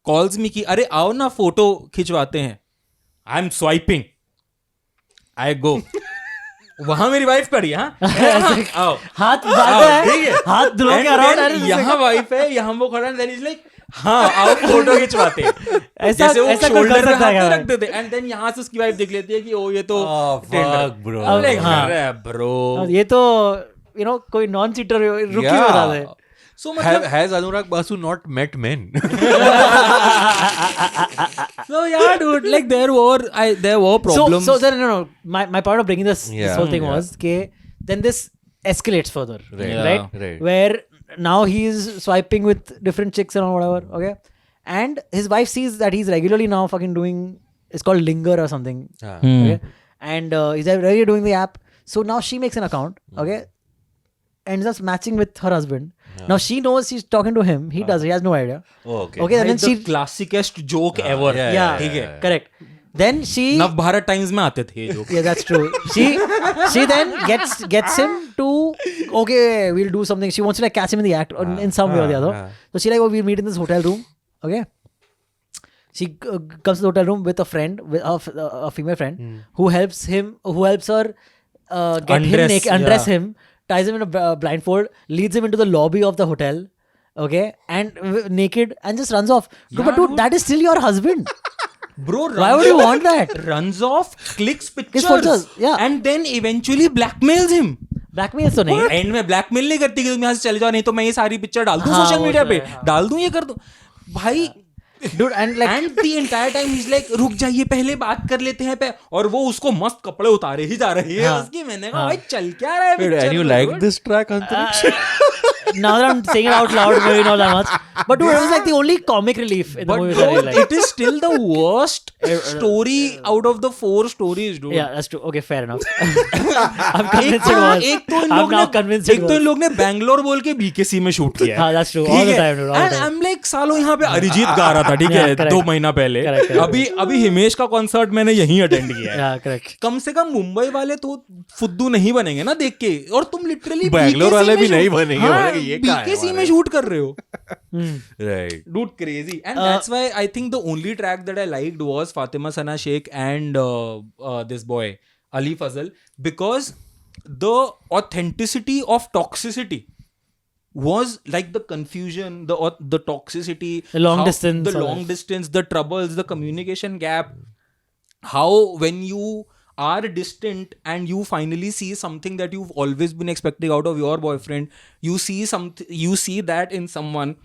calls me कि अरे आओ ना फोटो खिंचवाते हैं. आई एम स्वाइपिंग. I go. वहां मेरी वाइफ खड़ी है, हाँ आओ हाथ बांधा है, ठीक है, हाथ धुलो के अराउंड यहाँ वाइफ है, यहाँ वो खड़ा है, then he's like, हाँ आओ फोटो खिंचवाते हैं। ऐसा जैसे वो ऐसा कोई शोल्डर कर पे सकता हाथ है नहीं क्या? रखते थे, एंड देन यहाँ से उसकी वाइफ देख लेती है कि ओ ये तो fuck, bro. like, हाँ। अरे bro। ये तो कोई नॉन चीटर रुकी बता दे. So मतलब Has Anurag Basu not met men? so yeah dude, like there were problems. So then no. My point of bringing this Yeah, whole thing yeah. was then this escalates further, Right. right? Right. Where now he's swiping with different chicks and whatever, okay? And his wife sees that he's regularly now fucking doing. It's called Linger or something. Ah. Okay? And he's regularly doing the app. So now she makes an account, okay? Ends up matching with her husband. Now she knows she's talking to him. He does. He has no idea. Oh, okay. Okay, and then the she. classicest joke ever. Yeah, ठीक है। correct. Then she. नव Bharat times में आते थे ये joke। Yeah, that's true. She then gets him to okay, we'll do something. She wants to like catch him in the act or in some way or the other. So she like, oh, we'll meet in this hotel room. Okay. She comes to the hotel room with a friend, with a female friend who helps her get him Undress, naked, undress yeah. him, ties him in a blindfold, leads him into the lobby of the hotel. Okay, and naked and just runs off. But dude, that is still your husband. Bro, Why would you want that? runs off, clicks pictures, photos, yeah. and then eventually blackmails him। Blackmail तो नहीं. And में blackmail नहीं करती कि तुम यहाँ से चले जाओ, नहीं तो मैं ये सारी पिक्चर डाल दूं हाँ, सोशल वो मीडिया तो पे, है, हाँ. डाल दूं, ये कर दूं भाई। Dude, and like and the entire time is like रुक जाइए पहले बात कर लेते हैं पे, और वो उसको मस्त कपड़े उतारे ही जा रही है हाँ. उसकी। मैंने कहा भाई चल क्या रहा है Wait, picture and you में, like dude? this track, Antariksha? now that I'm saying it out loud, maybe not that much. But dude, it was like the only comic relief in the But movie. bro, that I liked. it is still the worst story out of the 4 stories, dude. Yeah, that's true. Okay, fair enough. I'm convinced it was. एक तो इन I'm लोग now ने convinced it एक तो इन was. लोग ने बैंगलोर बोल के बीकेसी में शूट किया है। हाँ, that's true. All the time, dude. All the and time. I am like सालों यहाँ पे अरिजीत गा रहा था, ठीक Yeah, है, correct. 2 महीना पहले। Correct, correct. अभी हिमेश का कॉन्सर्ट मैंने यहीं अटेंड किया है। Yeah, correct. कम से कम मुंबई वाले तो फुद्दू नहीं बनेंगे ना देख के, और तुम लिटरली बैंगलोर वाले भी नहीं बनेंगे, बोलेंगे, ये क्या है बीकेसी में हमारे? शूट कर रहे हो। Right. Dude, crazy. And that's why I think the only track that I liked was Fatima Sana Sheikh and this boy Ali Fazal, because the authenticity of toxicity was like the confusion, the toxicity, The long distance, the all long that. distance, the troubles, the communication gap. How when you are distant and you finally see something that you've always been expecting out of your boyfriend, you see that in someone,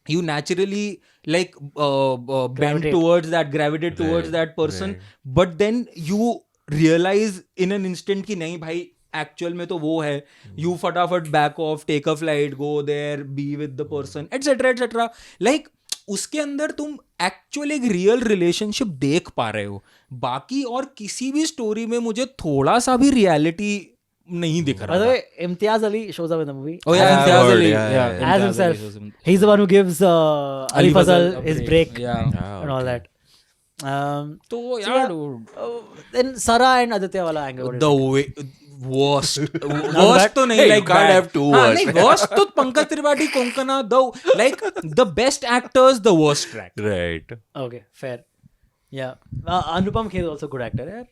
you naturally like bend Gravitate. towards that, gravitate towards that person, but then you realize in an instant कि नहीं भाई actual में तो वो है, you फटाफट back off, take a flight, go there, be with the person, etc. like उसके अंदर तुम एक्चुअल एक रियल रिलेशनशिप देख पा रहे हो। बाकी और किसी भी स्टोरी में मुझे थोड़ा सा भी रियलिटी नहीं दिख By रहा the था। way, Imtiaz Ali shows up in the movie. Oh yeah, Yeah, Imtiaz I've Ali. heard, yeah, As himself. He's the one who gives Ali Fazal his break Yeah. and all that. तो So यार yeah, then Sara and Aditya wala angle. what do the you way worst bad. तो नहीं Hey, you like can't bad. have two हाँ, worst. नहीं worst तो Pankaj Tripathi Konkona, like the best actors, the worst track. Right. think? Okay, fair. Yeah. Anupam Kher is also good actor. Yeah.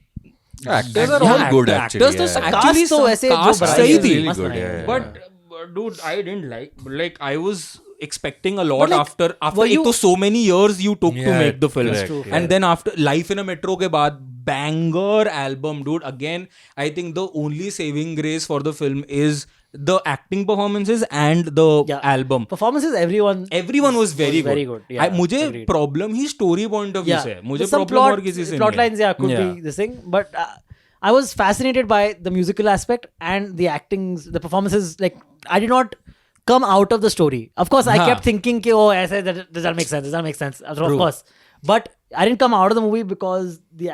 Actors are Yeah, all good actually. actors तो yeah. actually Cast तो वैसे जो cast बनाई सही है, थी, really मस्त good, बनाई है. yeah. but dude I didn't like I was expecting a lot But, like, after were एक you- तो so many years you took to Yeah, make the film, correct, correct. and then after Life in a Metro के बाद banger album, dude. Again I think the only saving grace for the film is the acting performances and the Yeah. album. Performances, everyone was very good. Very good. Yeah, मुझे agreed. problem he story point of view से है, मुझे There's some problem और किसी से plot नहीं है. lines, yeah, could be this thing. But I was fascinated by the musical aspect and the actings, the performances. Like, I did not come out of the story. Of course, I हाँ. kept thinking, कि, oh, ऐसे, does that make sense? Does that make sense? Of course. But I didn't come out of the movie because I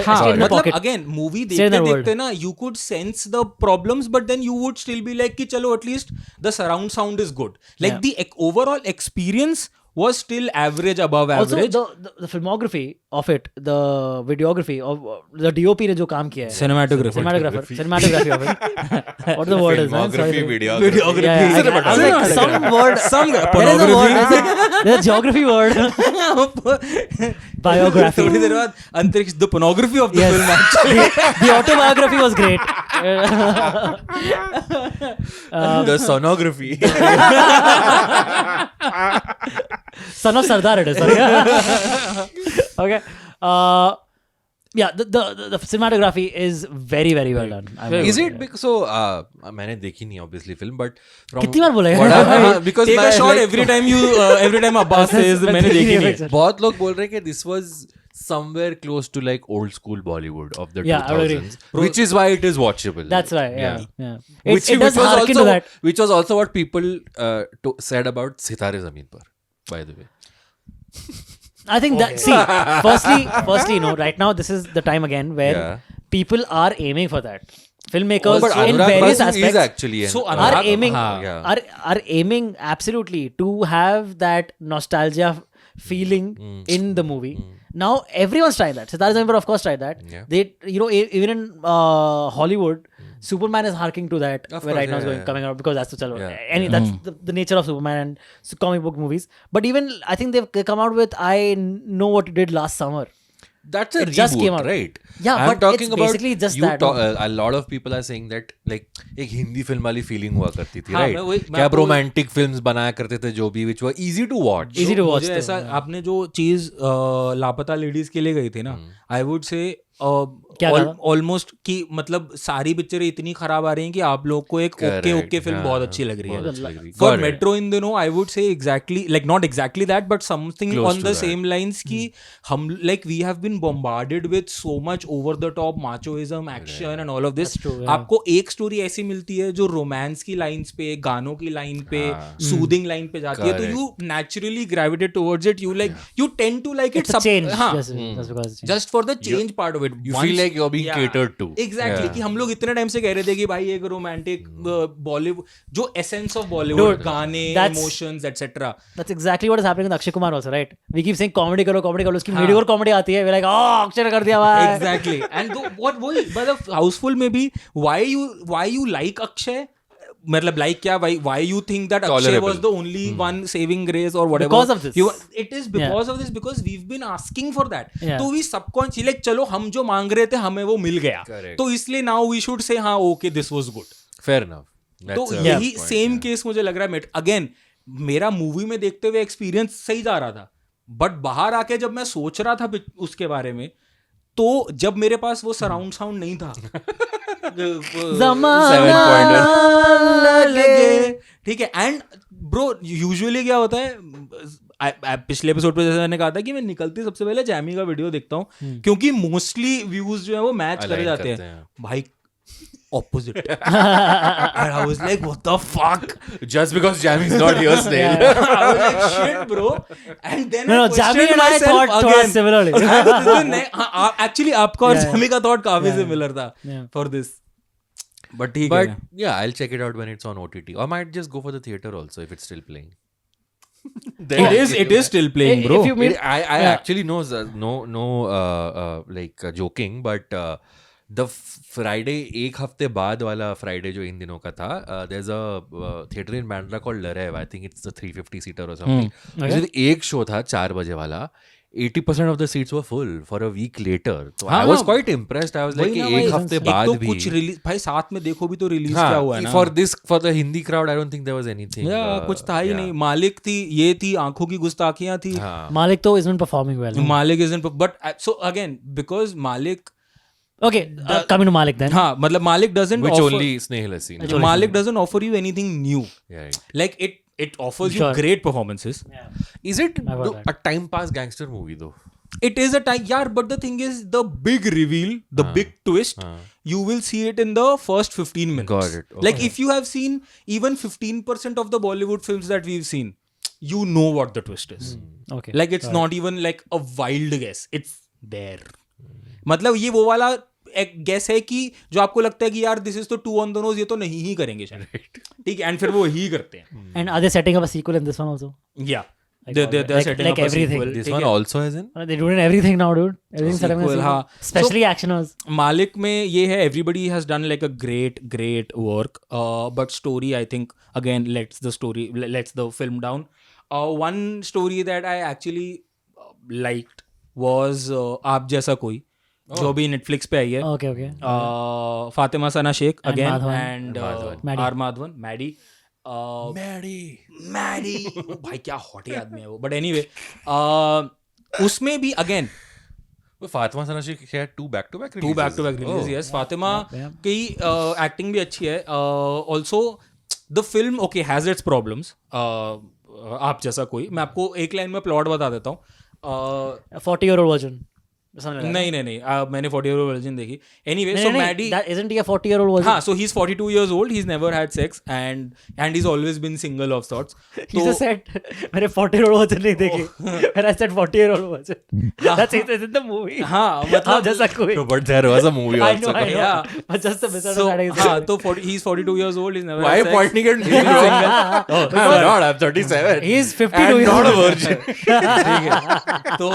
हाँ, stayed in the मतलब pocket. again movie Stay in देखते that देखते world. ना you could sense the problems, but then you would still be like कि चलो at least the surround sound is good, like Yeah. the overall experience was still average above Also, average. the filmography of it, the videography of the DOP ने जो काम किया है, cinematography of it. What the word is? Filmography, videography. Videography. Yeah, I was like, some word. Some There is a word. There's a geography word. Biography. थोड़ी देर बाद अंतरिक्ष the pornography of the Yes. film actually. The autobiography was great. The sonography. Son of Sardar it is. Sorry. Okay. Yeah, the cinematography is very very well done. I mean, Is it because so? मैंने देखी नहीं obviously film, but from कितनी बार बोला what है? because Take a मैं shot like- every time Abbas says मैंने देखी नहीं है. बहुत लोग बोल रहे हैं कि this was somewhere close to like old school Bollywood of the Yeah, I would agree. 2000s, which is why it is watchable. That's why. Yeah. Which It does was harken also to that. which was also what people said about Sitare Zameen Par, by the way. I think that firstly, you know, right now this is the time again where Yeah. people are aiming for that. Filmmakers But in Anurag various Basu is aspects actually So are Anurag- aiming Yeah. are aiming absolutely to have that nostalgia feeling in the movie. Now everyone's trying that. Siddharth Zameen Par of course tried that. Yeah. They, you know, even in Hollywood, Superman is harking to that. Of Where course, right now is yeah, going yeah. coming out because that's the chalo. Yeah. That's the nature of Superman and comic book movies. But even I think they come out with I Know What You Did Last Summer. That's a It just reboot, came out. right? Yeah, I'm but talking it's about basically just you that, a lot of people are saying that like एक Hindi film वाली feeling हुआ करती थी, हाँ, right? मैं कि आप romantic films बनाया करते थे जो भी which were easy to watch. Easy to watch. मुझे तो, ऐसा आपने जो चीज लापता लेडीज के लिए गई थी ना, आई वुड से क्या कहा? ऑलमोस्ट कि मतलब सारी पिक्चरें इतनी खराब आ रही हैं कि आप लोग को एक ओके Correct, ओके फिल्म हाँ, बहुत अच्छी लग रही बहुत है. अच्छी लग रही है. For Got it. Metro in दिनों I would say exactly like not exactly that but something Close on to the that. Same lines की हम like we have been bombarded with so much over the top machoism action and all of this. That's true, yeah. आपको एक story ऐसी मिलती है जो romance की lines पे, गानों की लाइन पे, हाँ. सूदिंग लाइन पे जाती है, तो Correct. You naturally gravitate towards it. You tend to like it. it's a change. Just because it's change. Just for the change part of it. You feel like you're being catered to. Exactly Yeah. कि हम लोग इतने time से कह रहे थे कि भाई एक रोमांटिक बॉलीवुड जो एसेंस ऑफ बॉलीवुड, Dude, गाने, that's- emotions etcetera. That's exactly what is happening with Akshay Kumar also, right? We keep saying comedy करो. उसकी mediocre comedy आती है. We're like, oh, अक्षय ने कर दिया भाई. Exactly. And what वही by the houseful में भी why you like Akshay? मतलब like क्या why you think that Akshay Tolerable. was the only one saving grace or whatever? Because of this. It is because of this, because we've been asking for that. Yeah. तो we subconsciously like चलो हम जो मांग रहे थे हमें वो मिल गया. Correct. तो इसलिए now we should say हाँ okay this was good. Fair enough. तो That's a यही good point, same yeah. Case मुझे लग रहा है. अगेन मेरा मूवी में देखते हुए एक्सपीरियंस सही जा रहा था, बट बाहर आके जब मैं सोच रहा था उसके बारे में, तो जब मेरे पास वो सराउंड साउंड नहीं था ज़माना 7.1 लगे, ठीक है. एंड ब्रो यूजुअली क्या होता है, पिछले एपिसोड पे जैसे मैंने कहा था कि मैं निकलती सबसे पहले जैमी का वीडियो देखता हूँ, क्योंकि मोस्टली व्यूज जो है वो मैच करे Align जाते करते हैं. हैं. भाई opposite. And I was like, what the fuck? Just because Jamie is not here, Snail. I was like, shit, bro. And then No, I Jamie questioned and I myself thought again. similarly. Actually, आपका और Yeah. Jamie का thought काफी Yeah. similar था Yeah. for this. But ठीक है. But yeah, I'll check it out when it's on OTT. Or might just go for the theater also if it's still playing. It is still playing, bro. If you mean, I Yeah. actually know like joking, but the Friday एक हफ्ते बाद वाला Friday जो इन दिनों का था, there's a theater in Bandra called Larev. I think it's the 350 seater or something. उसमें एक शो था 4 बजे वाला. 80% of the seats were full for a week later. So I was quite impressed. I was like, वही ना कि भाई, एक हफ्ते एक बाद तो भी. कुछ रिलीज भाई साथ में देखो भी तो रिलीज हाँ, क्या हुआ है ना. for the Hindi crowd, I don't think there was anything. कुछ था ही yeah. नहीं. मालिक थी, ये थी, आंखों की गुस्ताखियां थी. हाँ. Malik though isn't performing well. Malik isn't, but so again because Malik, Okay, coming to Malik then. हाँ मतलब Malik doesn't Which offer, only Snehal has seen. Malik doesn't offer you anything new. Yeah, right. Like it offers Sure. you great performances. Is it I've heard that. a time pass gangster movie though? It is a time, yeah, but the thing is the big reveal, the big twist, you will see it in the first 15 minutes. Got it. Like if you have seen even 15% of the Bollywood films that we've seen, you know what the twist is. Okay. Like it's not even like a wild guess. It's there. मतलब ये वो वाला एक guess है कि जो आपको लगता है कि यार दिस इज तो 2 on the nose, ये तो नहीं ही करेंगे शायद. ठीक है, एंड फिर वो ही करते हैं. And are they setting up a sequel in this one also? Yeah. they're setting like up a everything. sequel. This ठीक one है? also has in. They do it in everything now, dude. Everything set up in a Sequel, sequel. हाँ. Especially actioners. Malik में ये है, everybody has done like a great work, but story I think again lets the film down. One story that I actually liked was आप जैसा कोई, जो भी Netflix पे आई है. Okay. Fatima Sana Sheikh And again Madhavan. and Maddie. R Madhavan, Maddie. भाई क्या hot आदमी है वो. But anyway, उसमें भी again Fatima Sana Sheikh had two back-to-back releases. Two back to back release. Yes, Fatima की एक्टिंग भी अच्छी है. Also the film okay has its problems. आप जैसा कोई, मैं आपको एक लाइन में प्लॉट बता देता हूँ. 40-year-old version. Something like that. नहीं, मैंने 40-year-old वर्जन देखी. Anyway, so Maddie, that isn't he a 40-year-old version? हाँ, so he's 42 years old. He's never had sex and he's always been single of sorts. He just said, मैंने 40-year-old version नहीं देखी. When I said 40-year-old version, that's it. It's in the movie. हाँ, मतलब जैसा कोई. No, but there was a movie I also. know. Yeah. But just the So misunderstanding. हाँ, तो he's 42 years old. He's never Why had sex. pointing at me? Oh, I'm not. I'm 37. He's 52 And years not a old. virgin. ठीक है. तो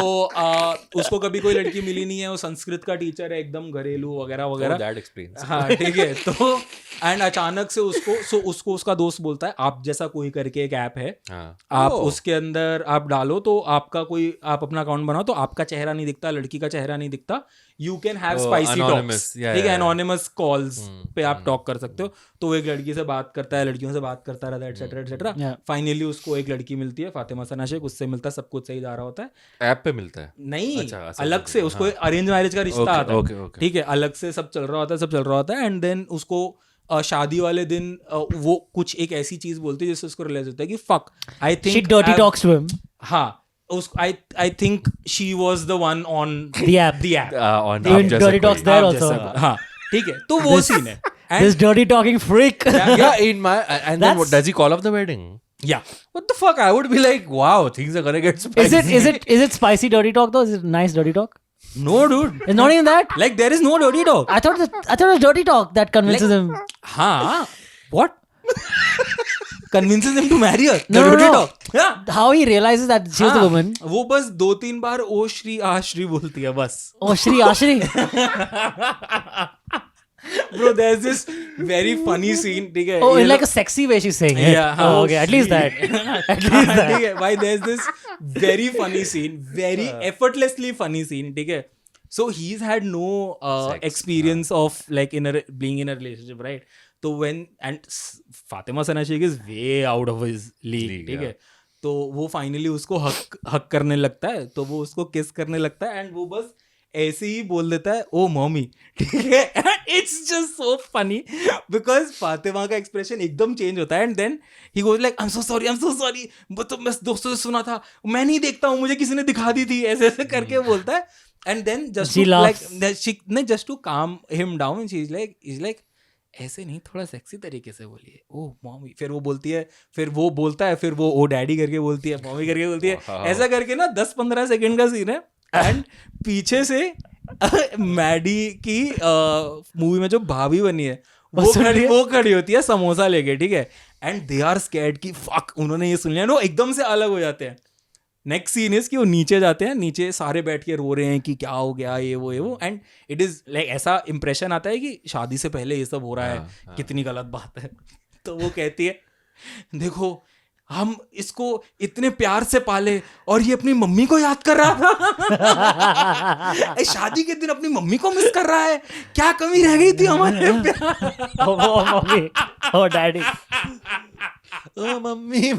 उसको कभी कोई लड़की मिली नहीं है. वो संस्कृत का टीचर है, एकदम घरेलू वगैरह Oh, वगैरह. that explains. हाँ, ठीक है. तो एंड अचानक से उसको उसका दोस्त बोलता है, आप जैसा कोई करके एक ऐप है, हाँ. आप Oh. उसके अंदर आप डालो तो आपका कोई, आप अपना अकाउंट बनाओ तो आपका चेहरा नहीं दिखता, लड़की का चेहरा नहीं दिखता. You can have Oh, spicy anonymous. Talks. Yeah, ठीक है, yeah. एनोनिमस कॉल्स पे आप टॉक कर सकते हो. तो वो एक लड़की से बात करता है, लड़कियों से बात करता रहता है, एटसेट्रा एटसेट्रा. Yeah. फाइनली उसको एक लड़की मिलती है, फातिमा सना शेख. उससे मिलता है, सब कुछ सही जा रहा होता है. ऐप पे मिलता है. नहीं, अच्छा, अलग से उसको अरेंज मैरिज का रिश्ता Okay, आता है. okay. ठीक है, अलग से सब चल रहा होता है. एंड देन उसको शादी वाले दिन वो कुछ एक ऐसी चीज बोलती है जिससे उसको रियलाइज होता है कि fuck, I She think dirty talks to him. हाँ, I think she was the one on The app. On Doing आप जैसा dirty talks कोई. there आप also. जैसा. हाँ, ठीक है. तो वो सीन है. This dirty talking freak. Yeah, in my and then That's- what does he call off the wedding? या What the fuck? I would be like, wow, things are gonna get spicy. Is it spicy dirty talk though? Is it nice dirty talk? No dude, It's not even that. Like there is no dirty talk. I thought it was dirty talk that convinces him. हाँ, what convinces him to marry her. No. Dirty talk. How he realizes that she's the woman. वो बस 2-3 बार ओ श्री आश्री बोलती है बस. Oh, Shri Ashri. Bro, there's this very funny scene. ठीक है. Oh, ये in like लोग- a sexy way she's saying it. Yeah, Oh, okay. At least that. At least that. ठीक है भाई, there's this very funny scene, very effortlessly funny scene. ठीक है. So he's had no Sex, experience of like being in a relationship, right? So Fatima Sana Sheikh is way out of his league. ठीक है. तो वो finally उसको हक करने लगता है, तो वो उसको किस करने लगता है एंड वो बस ऐसे ही बोल देता है, ओ मॉमी. ठीक है. It's just so funny because Fatima का एक्सप्रेशन एकदम चेंज होता है and then he goes like I am so sorry. वो तो मैं दोस्तों से सुना था, मैं नहीं देखता हूँ, मुझे किसी ने दिखा दी थी, ऐसे ऐसे करके बोलता है. एंड देन जस्ट टू काम him down she is like ऐसे नहीं, थोड़ा सेक्सी तरीके से बोलिए, ओह मॉमी. फिर वो बोलती है, फिर वो बोलता है, फिर वो ओ डैडी करके बोलती है, मॉमी करके बोलती है. ऐसा करके ना 10-15 सेकंड का सीन है एंड पीछे से मैडी की मूवी में जो भाभी बनी है वो खड़ी होती है समोसा लेके. ठीक है. एंड दे आर स्कैर्ड कि फक, उन्होंने ये सुन लिया. वो एकदम से अलग हो जाते हैं. नेक्स्ट सीन इज कि वो नीचे जाते हैं, नीचे सारे बैठ के रो रहे हैं कि क्या हो गया, ये वो. एंड इट इज लाइक ऐसा इंप्रेशन आता है कि शादी से पहले ये सब हो रहा है, कितनी गलत बात है. तो वो कहती है, देखो हम इसको इतने प्यार से पाले और ये अपनी मम्मी को याद कर रहा था. शादी के दिन अपनी मम्मी को मिस कर रहा है. क्या कमी रह गई थी हमारे प्यार. Oh, mommy. Oh, daddy. Oh, mummy.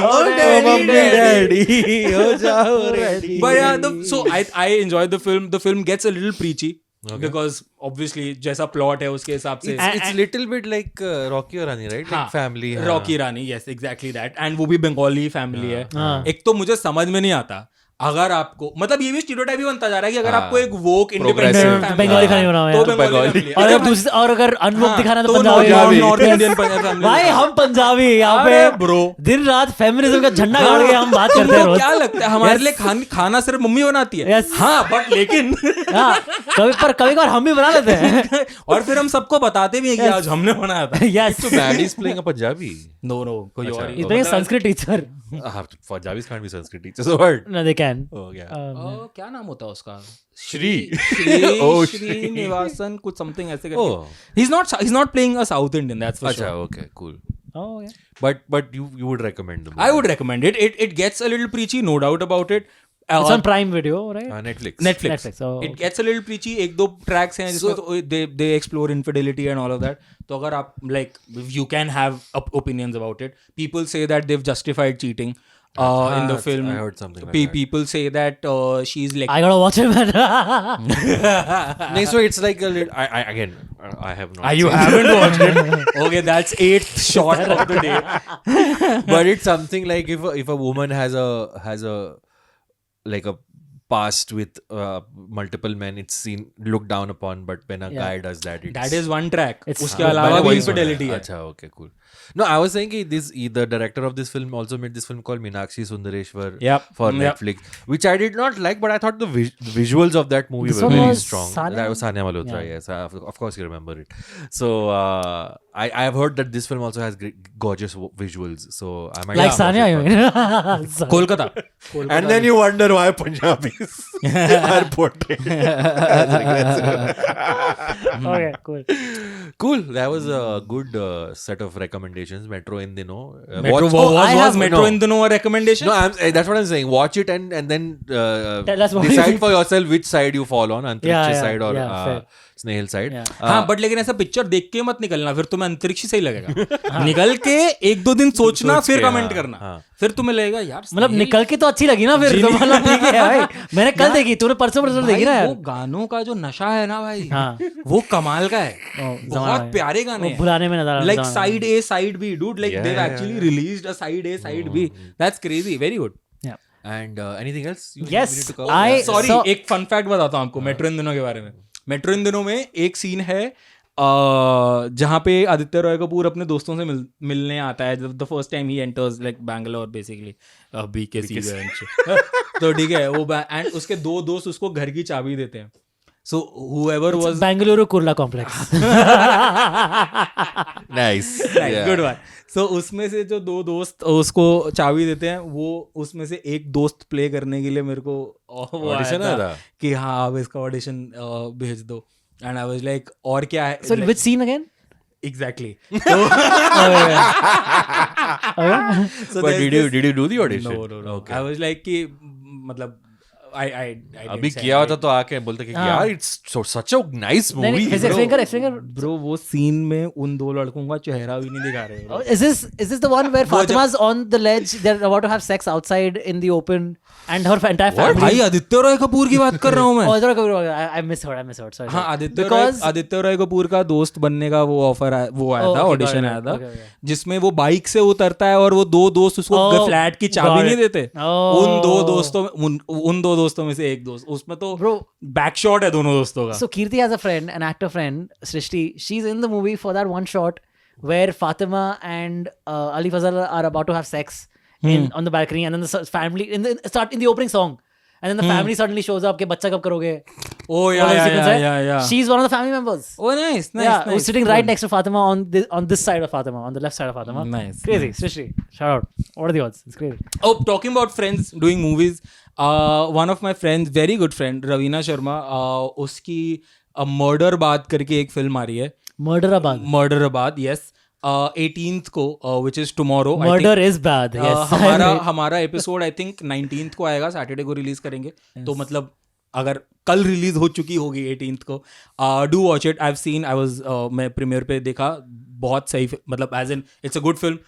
Oh, daddy. हो जाओ ready. But yeah, so I enjoyed the film. The film gets a little preachy because obviously जैसा plot है उसके हिसाब से It's little bit like Rocky और Rani, right? Like family. Rocky Rani, yes, exactly that. And वो भी Bengali family है. हाँ. एक तो मुझे समझ में नहीं आता अगर आपको मतलब ये भी स्टीरियोटाइप ही बनता जा रहा है कि अगर हाँ, आपको एक वोक progressive, इंडिपेंडेंट बंगाली खाने बनाओ तो यार। बंगाली family है। और अगर दूसरी और अगर अनवोक दिखाना तो नॉर्थ पंजाबी। इंडियन फैमिली भाई हम पंजाबी यहाँ अरे पे bro। दिन रात फेमिनिज्म का झंडा गाड़ के हम बात करते हैं तुमको रोज। क्या लगता है हमारे लिए खाना सिर्फ मम्मी बनाती है? Yes. हाँ बट लेकिन हाँ, कभी कभार हम भी बना लेते हैं। और फिर हम सबको बताते भी हैं कि आज हमने बनाया था। Yes. So Maddie's playing a Punjabi. No कोई अच्छा, और ही। He's being a Sanskrit teacher. Punjabis can't be Sanskrit teachers. So what? No, they can. Oh yeah. क्या नाम होता है उसका? Shri. Oh, Shri. श्रीनिवासन कुछ समथिंग ऐसे Oh. करके। He's not playing a South Indian, that's for Acha, sure. okay, cool. Oh, yeah. But you would recommend the movie? I would recommend it. It gets a little preachy, no doubt about it. It's on Prime Video, right? Netflix. Netflix. Oh. It gets a little preachy. एक दो tracks हैं जिसमें तो they explore infidelity and all of that. तो अगर आप like you can have opinions about it. People say that they've justified cheating in the film. I heard something like that. People say that she's like I gotta watch it, man. No, so it's like a little. I have not. you haven't watched it. Okay, that's 8th shot of the day. But it's something like if a woman has a like a past with multiple men, it's seen looked down upon. But when a Yeah. guy does that, it's, That is one track. It's- उसके हाँ, अलावा भी वही infidelity सुना है. अच्छा, okay, cool. No, I was saying that the director of this film also made this film called Meenakshi Sundareshwar Yep. for Yep. Netflix, which I did not like, but I thought the visuals of that movie This were one very was strong. Sania? That was Sania Malhotra, Yeah. yes. Of course you remember it. So I have heard that this film also has gorgeous visuals. So I might Like watch Sanya, it you for- mean? Kolkata. And then you wonder why Punjabis are portrayed as aggressive. Okay, cool. Cool. That was a good set of recommendations. Metro in Dino. Metro was Metro in Dino a recommendation? No, that's what I'm saying. Watch it and then Tell us what you decide think. for yourself which side you fall on, Antarikshi Yeah, side or fair. Snail side. Yeah. हाँ but लेकिन ऐसा picture देख के मत निकलना, फिर तुम्हें अंतरिक्ष ही सही लगेगा. निकल के एक दो दिन सोचना सोच फिर के, कमेंट हाँ, करना, हाँ. फिर तुम्हें लगेगा यार मतलब स्नेल- निकल के तो अच्छी लगी ना फिर तो मतलब ठीक है भाई. मैंने कल देखी, तूने परसों देखी ना भाई, यार. वो गानों का जो नशा है ना भाई, हाँ. वो कमाल का है. जमाना बहुत है. प्यारे गाने वो बुलाने में नजर आ लाइक रहा है. Side A side B dude, like Yeah, they've yeah, actually yeah. released a side A side B. That's crazy, very good. Yeah. And anything else? Yes, we need to cover? I- sorry so- एक fun fact बताता हूँ आपको metro in दिनों के बारे में. Metro in दिनों में एक सीन है जहाँ पे आदित्य रॉय कपूर अपने दोस्तों से मिलने आता है. The first time he enters like Bangalore basically BKC तो ठीक है वो एंड उसके दो दोस्त उसको घर की चाबी देते हैं. So whoever was Bengaluru Kurla complex. Nice. Yeah. Good one. So उसमें से जो दो दोस्त उसको चाबी देते हैं, वो उसमें से एक दोस्त प्ले करने के लिए मेरे को वो आया Audition आया था था? कि हाँ आप इसका ऑडिशन भेज दो. एंड आई वाज लाइक और क्या है. So which scene again? Exactly. But did you do the audition? No. Okay. I was like कि मतलब I अभी किया होता तो आके बोलते कि यार it's such a nice नहीं, movie. explain कर. ब्रो वो सीन में उन दो लड़कों का चेहरा भी नहीं दिखा रहे. Oh, is this the one where Fatima's on the ledge? They're about to have sex outside in the open, and her entire family. भाई आदित्य रॉय कपूर की बात कर रहा हूँ मैं. Oh, I misheard. Sorry. हाँ Because आदित्य रॉय कपूर का दोस्त बनने का वो ऑफर वो आया था, ऑडिशन आया था, okay. जिसमें वो बाइक से उतरता है और वो दो दोस्त उसको फ्लैट की चाबी got नहीं it. देते. उन दो दोस्तों में से एक दोस्त, उसमें तो Bro. बैक शॉट है दोनों दोस्तों का. So Kirti has a friend, an actor friend, Srishti. She's in the movie for that one shot where Fatima and Ali Fazal are about to have sex on the balcony, and then the family in the opening song, and then the family suddenly shows up. के बच्चा कब करोगे? Oh All yeah the yeah sequence yeah है. yeah. She's one of the family members. Oh nice. Yeah, who's sitting right next to Fatima on this side of Fatima, on the left side of Fatima. Nice. Crazy. Srishti, shout out. What are the odds? It's crazy. Oh, talking about friends doing movies, one of my friends, very good friend, Ravina Sharma, उसकी murder बाद करके एक film आ रही है. Murderabad, yes. 18th को, which is tomorrow. Murder is bad. Yes. हमारा episode I think 19th को आएगा, सैटरडे को रिलीज करेंगे. तो मतलब अगर कल रिलीज हो चुकी होगी 18th को, do watch it. I seen, मैं प्रीमियर पे देखा, बहुत सही, मतलब as in it's a good film,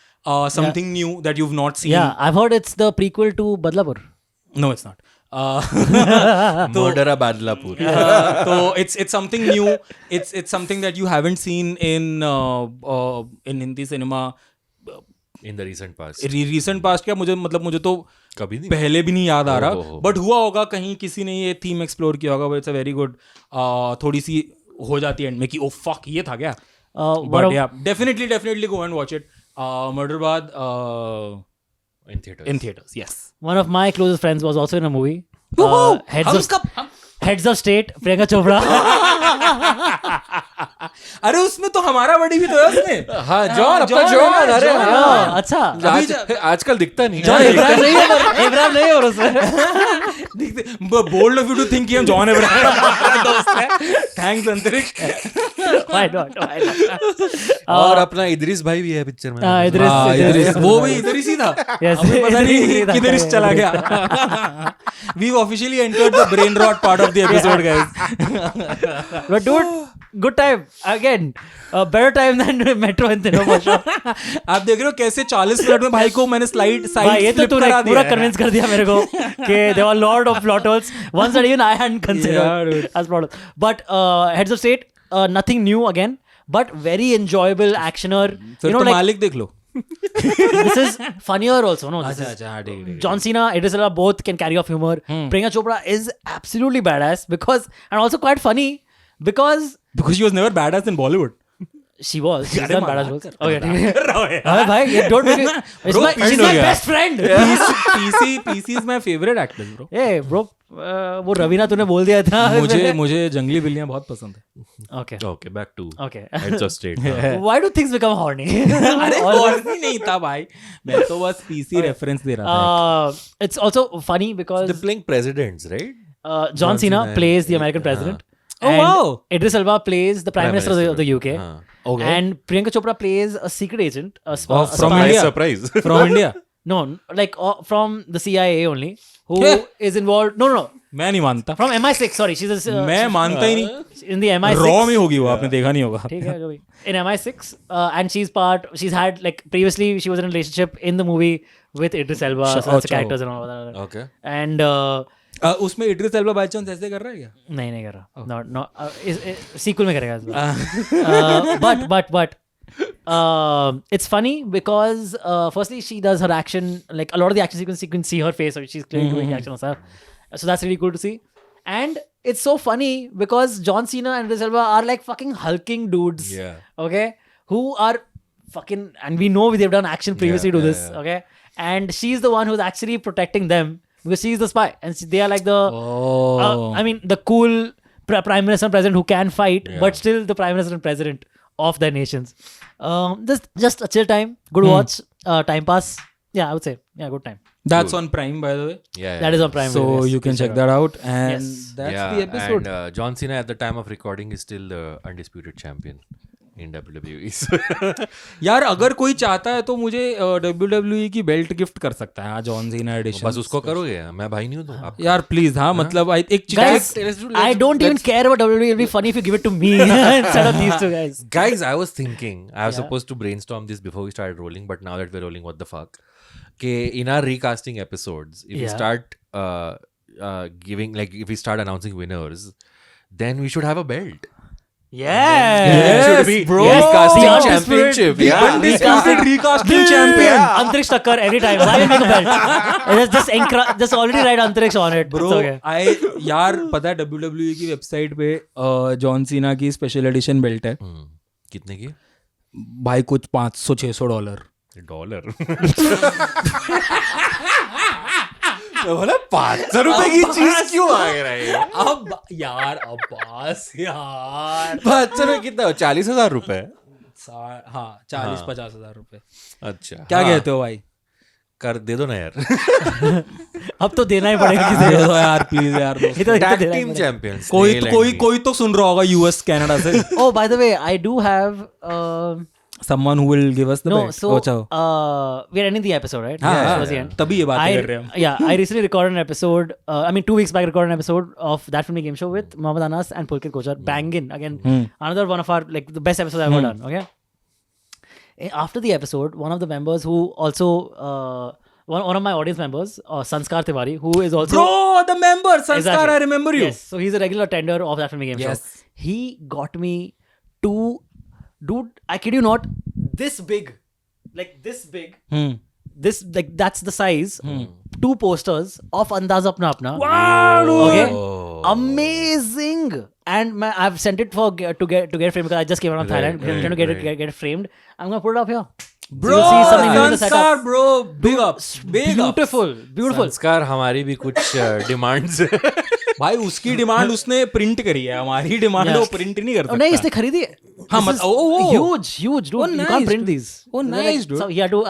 something new that you have not seen. Yeah, I've heard it's the prequel to Badlapur. No, it's not. Murder of Badlapur. So it's something new. It's something that you haven't seen in Hindi cinema In the recent past. recent past. क्या मुझे तो कभी नहीं पहले भी नहीं याद आ रहा, ओहो। बट हुआ होगा कहीं किसी ने ये थीम एक्सप्लोर किया होगा. It's a very good. थोड़ी सी हो जाती है एंड में कि ओ फक ये था क्या. one बट of- या definitely go and watch it. Murderbad in theatre. in theaters. Yes. one of my closest friends was also in a movie. Woohoo! Heads of State, Priyanka Chopra. अरे उसमें तो हमारा बड़ी भी तो है उसमें. हाँ जॉन, अपना जॉन. अरे John, हाँ. अच्छा. आजकल दिखता नहीं. John Abraham नहीं है, Abraham नहीं है और उसमें. Bold of you to think कि हम जॉन एब्राहम हमारा दोस्त है. थैंक्स अंतरिक्ष. Why not? Why not? और अपना इदरीस भाई भी है पिक्चर में. इदरीस. वो भी इधर ही सी था. Yes. हमें पता नहीं इधर ही था. किधर इस चला गया. We've officially entered the brain rot part of the episode, guys. But dude, good time. Again, better time than Metro and Tino for sure. आप देख रहे हो कैसे 40 मिनट में भाई को मैंने भाई साइड ये तो तूने पूरा कन्विंस कर दिया मेरे को कि there were lot of plot holes. Ones that even I hadn't Yeah, considered dude. as plot holes. But Heads of State, nothing new again, but very enjoyable actioner. फिर You know, तो like मालिक देख लो. this is funnier also. No, this is अच्छा हाँ ठीक है. John Cena, Idris Elba both can carry off humor. Priyanka Chopra is absolutely badass because, and also quite funny because Because she was never badass in Bollywood. she was. She's done badass roles. Okay, ठीक है. कर रहा हूँ यार. अरे भाई, ये don't make it. It's my, she's my best friend. PC is my favorite actress, bro. Hey, bro, वो रवीना तूने बोल दिया था. मुझे जंगली बिल्लियां बहुत पसंद है. Okay. Okay, back to Okay. Heads of State. Why do things become horny? अरे और भी नहीं था भाई. मैं तो बस PC रेफरेंस दे रहा था. It's also funny because They're playing presidents, right? John Cena Cena plays the and- American president. Oh, and wow. Idris Elba plays the Prime Minister of the UK. Okay. And Priyanka Chopra plays a secret agent. A Oh, a from spy. India? Surprise. From India. No, like from the CIA only. Who is involved? No. मैं नहीं मानता. From MI6. Sorry, she's a, मैं मानता ही नहीं. in the MI6. Raw में होगी वो, आपने देखा नहीं होगा. ठीक है, जो भी. In MI6, and she's had like previously she was in a relationship in the movie with Idris Elba, so that's the characters and all that. Okay. And उसमें इड्रिस एल्बा बाय चांस ऐसे कर रहा है क्या? नहीं कर रहा. Not sequel में करेगा इस बार. But it's funny because firstly she does her action, like a lot of the action sequence you can see her face, or she's clearly doing action herself. So that's really cool to see. And it's so funny because John Cena and Idris Elba are like fucking hulking dudes. Yeah. Okay, who are fucking, and we know they've done action previously to this. Okay, and she's the one who's actually protecting them because she's the spy, and they are like the I mean the cool prime minister and president who can fight, but still the prime minister and president of their nations. Just a chill time, good watch, time pass. Yeah, I would say, yeah, good time. That's on Prime, by the way. Yeah. That is on Prime. So Video, yes. you can check that out. And Yes. that's yeah, the episode. And John Cena at the time of recording is still the undisputed champion in WWE. So- यार अगर कोई चाहता है तो मुझे WWE की belt gift कर सकता है. John Cena addition. बस उसको करोगे, मैं भाई नहीं हूँ तो आप. यार प्लीज. हाँ मतलब एक Guys, I don't even care about WWE. It'll be funny if you give it to me instead of these two guys. Guys, I was thinking, I was supposed to brainstorm this before we started rolling, but now that we're rolling, what the fuck? Okay, in our recasting episodes, if we Yeah. start giving, like, if we start announcing winners, then we should have a belt. Yes, Should be bro. recasting The undisputed- championship. the Yeah. undisputed recasting champion. Antriksh Thakkar every time. Why you make a belt? just already write Antriksh on it. Bro It's okay. यार पता है WWE की website पे John Cena की special edition belt है कितने की? भाई कुछ $500-600. डॉलर. बोला 500 रुपए की चीज क्यों आ रहा है? अब यार अब्बास यार 500 रुपए कितना? 40,000 रुपए. हाँ 40-50 हजार रुपए. अच्छा, क्या हाँ, कहते हो भाई? कर दे दो ना यार. अब तो देना ही पड़ेगा किसी दे दो यार प्लीज यार. को. ये तो टैग देना ही टीम पड़ेगा. चैंपियंस. कोई तो सुन रहा होगा यूएस कनाडा से. Oh, by the way, I do have. someone who will give us the No, belt. so Oh, chao. we're ending the episode, right? हाँ, Yeah, हाँ, towards the end. तभी ये बातें कर रहे हैं हम. Yeah, I recently recorded an episode. 2 weeks back, recorded an episode of That Filmy Game Show with Mohammad Anas and Pulkit Kochar. Bangin again. Another one of our like the best episodes I've ever done. Okay. After the episode, one of the members who also one of my audience members, Sanskar Tiwari, who is also Bro, the member Sanskar, Exactly. I remember you. Yes, so he's a regular attender of That Filmy Game Yes. Show. He got me two, dude, I kid you not, this big, like this big, this like that's the size, 2 posters of Andaz Apna Apna. Wow, Okay, Oh. amazing. And I've sent it to get framed because I just came out of Thailand. I'm trying to get it framed. I'm gonna put it up here. bro, So you'll see something new in the setup. Sanskar, bro, big ups, big ups. Beautiful. संस्कार हमारी भी कुछ demands भाई उसकी demand उसने print करी है, हमारी डिमांड Yeah. वो प्रिंट नहीं कर Oh, नहीं सकता. इसने खरीदी है. हाँ, This मत- is oh. huge, dude. Oh, You nice, can't print dude. these. Oh, They're nice, dude. So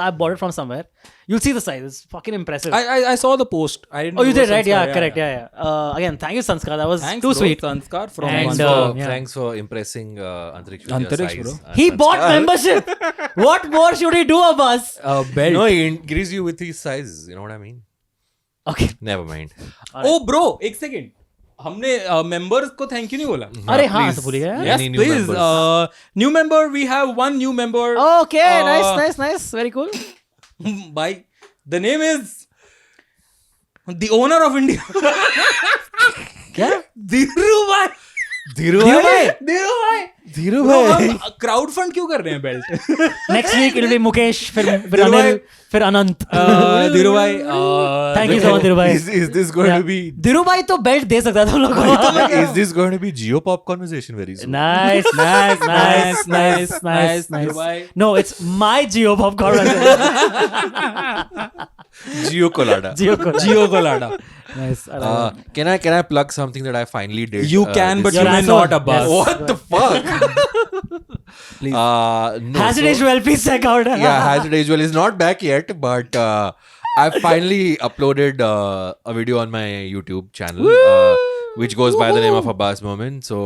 I bought it from somewhere. You'll see the size. It's fucking impressive. I saw the post. I didn't Oh, you know did, right? Sanskar, Yeah, correct. Yeah. Again, thank you, Sanskar. That was Thanks, too bro. sweet. Sanskar from And, Sanskar. yeah. Thanks for impressing Antariksh with your Antariksh, size. bro. He bought membership. What more should he do of us? Belt. No, he increased you with his size. You know what I mean? Okay. Never mind. Oh, bro, एक second. हमने members को thank you नहीं बोला. अरे हाँ, please. तो भूल गया. Yeah. Yes, Any new please. members? New member. We have one new member. Okay, Uh, nice. Very cool. By the name is the owner of India. क्या? धीरू भाई. धीरू भाई? धीरू भाई. हम क्राउड फंड क्यों कर रहे हैं belt? Next week it'll be Mukesh, फिर धीरू भाई. अनिल, फिर अनंत. धीरू भाई. Thank you so much, Dhiru भाई. Is this going to be? Dhiru भाई तो बेल्ट दे सकता था हम लोग को. Is this going to be Geopop conversation very soon? Nice. Dhiru भाई. No, it's my Geo popcorn. Geo Colada. Gio Colada. Nice. I love it. Can I plug something that I finally did? You can, but this you Your may asshole. not, Abbas. Yes. What the fuck? Please. No. Has it so- aged well? Please check out. Yeah, Has It Aged Well is not back yet, but I finally uploaded a video on my YouTube channel, which goes by the name of Abbas Momin. So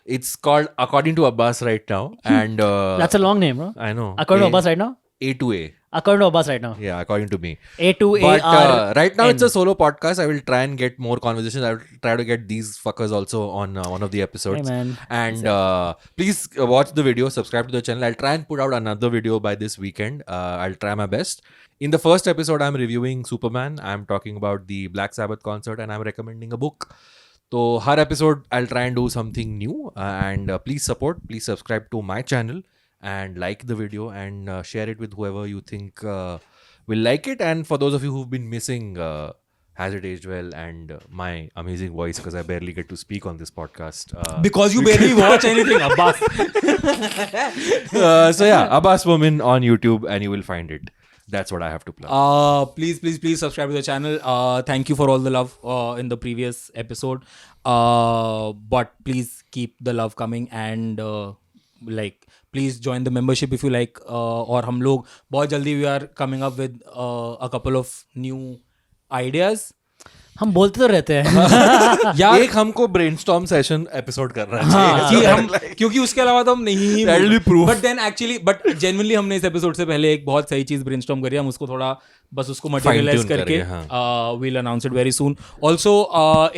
it's called According to Abbas right now, and That's a long name, bro. I know. According to Abbas right now? A to A. According to Abbas right now. Yeah, according to me. A to A But R. right now it's a solo podcast. I will try and get more conversations. I will try to get these fuckers also on one of the episodes. Hey, man. And please watch the video, subscribe to the channel. I'll try and put out another video by this weekend. I'll try my best. In the first episode, I'm reviewing Superman. I'm talking about the Black Sabbath concert and I'm recommending a book. So, her episode, I'll try and do something new. And please support, please subscribe to my channel and like the video and share it with whoever you think will like it. And for those of you who've been missing Has It Aged Well and my amazing voice, because I barely get to speak on this podcast. Because you barely watch anything, Abbas. So yeah, Abbas Momin on YouTube and you will find it. That's what I have to plug. Please subscribe to the channel. Thank you for all the love in the previous episode. But please keep the love coming and please join the membership if you like. और हम लोग बहुत जल्दी we are coming up with a couple of new ideas. हम बोलते तो रहते हैं. यार एक हमको brainstorm session episode कर रहा हाँ, चाहिए. कि हम क्योंकि उसके अलावा तो हम नहीं That'll be proof. But genuinely हमने इस एपिसोड से पहले एक बहुत सही चीज ब्रेनस्टॉर्म करी. हम उसको थोड़ा बस उसको मटेरियलाइज Fine-tune करके करके, we'll announce it very soon. Also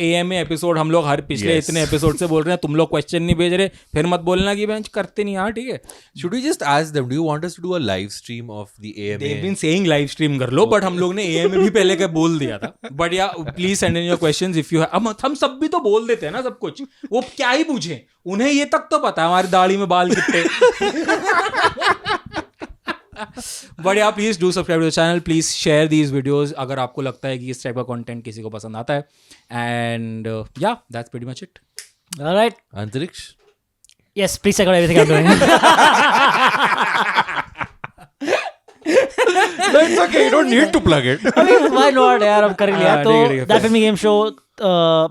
AMA episode हम लोग हर पिछले Yes. इतने एपिसोड से बोल रहे हैं तुम लोग क्वेश्चन नहीं भेज रहे, फिर मत बोलना कि बेंच करते नहीं. हाँ ठीक है. Should we just ask them, do you want us to do a live stream of the AMA? They've been saying live stream कर लो, बट हम लोग ने AMA भी पहले के बोल दिया था. बट या please send in your questions if you हम सब भी तो बोल देते हैं ना सब कुछ. वो क्या ही पूछें, उन्हें ये तक तो पता है हमारी दाढ़ी में बाल कितने. बट या please do subscribe to the channel. Please share these videos अगर आपको लगता है कि इस टाइप का कंटेंट किसी को पसंद आता है. एंड या that's pretty much it. All right. Antariksh? Yes, please check out everything I'm doing. No, it's okay. You don't need to plug it. I mean, why not यार, अब कर ही लिया. हाँ, तो ठीक है, That Filmy Game Show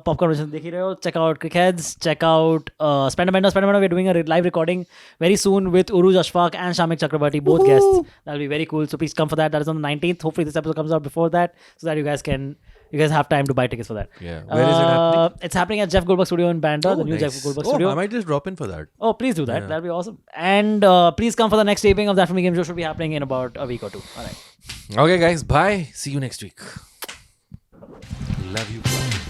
popcorn देख ही रहे हो. Check out Crickheads. Check out Spendermender. We're doing a live recording very soon with Uruj Ashfaq and Shamik Chakrabarti, both guests. That'll be very cool. So please come for that. That is on the 19th. Hopefully this episode comes out before that, so that you guys have time to buy tickets for that. Yeah. Where is it happening? It's happening at Jeff Goldberg Studio in Bandra, the new Jeff Goldberg Studio. I might just drop in for that. Oh, please do that. That'll be awesome. And please come for the next taping of That Filmy Game Show. Should be happening in about a week or two. All right. Okay, guys. Bye. See you next week. Love you.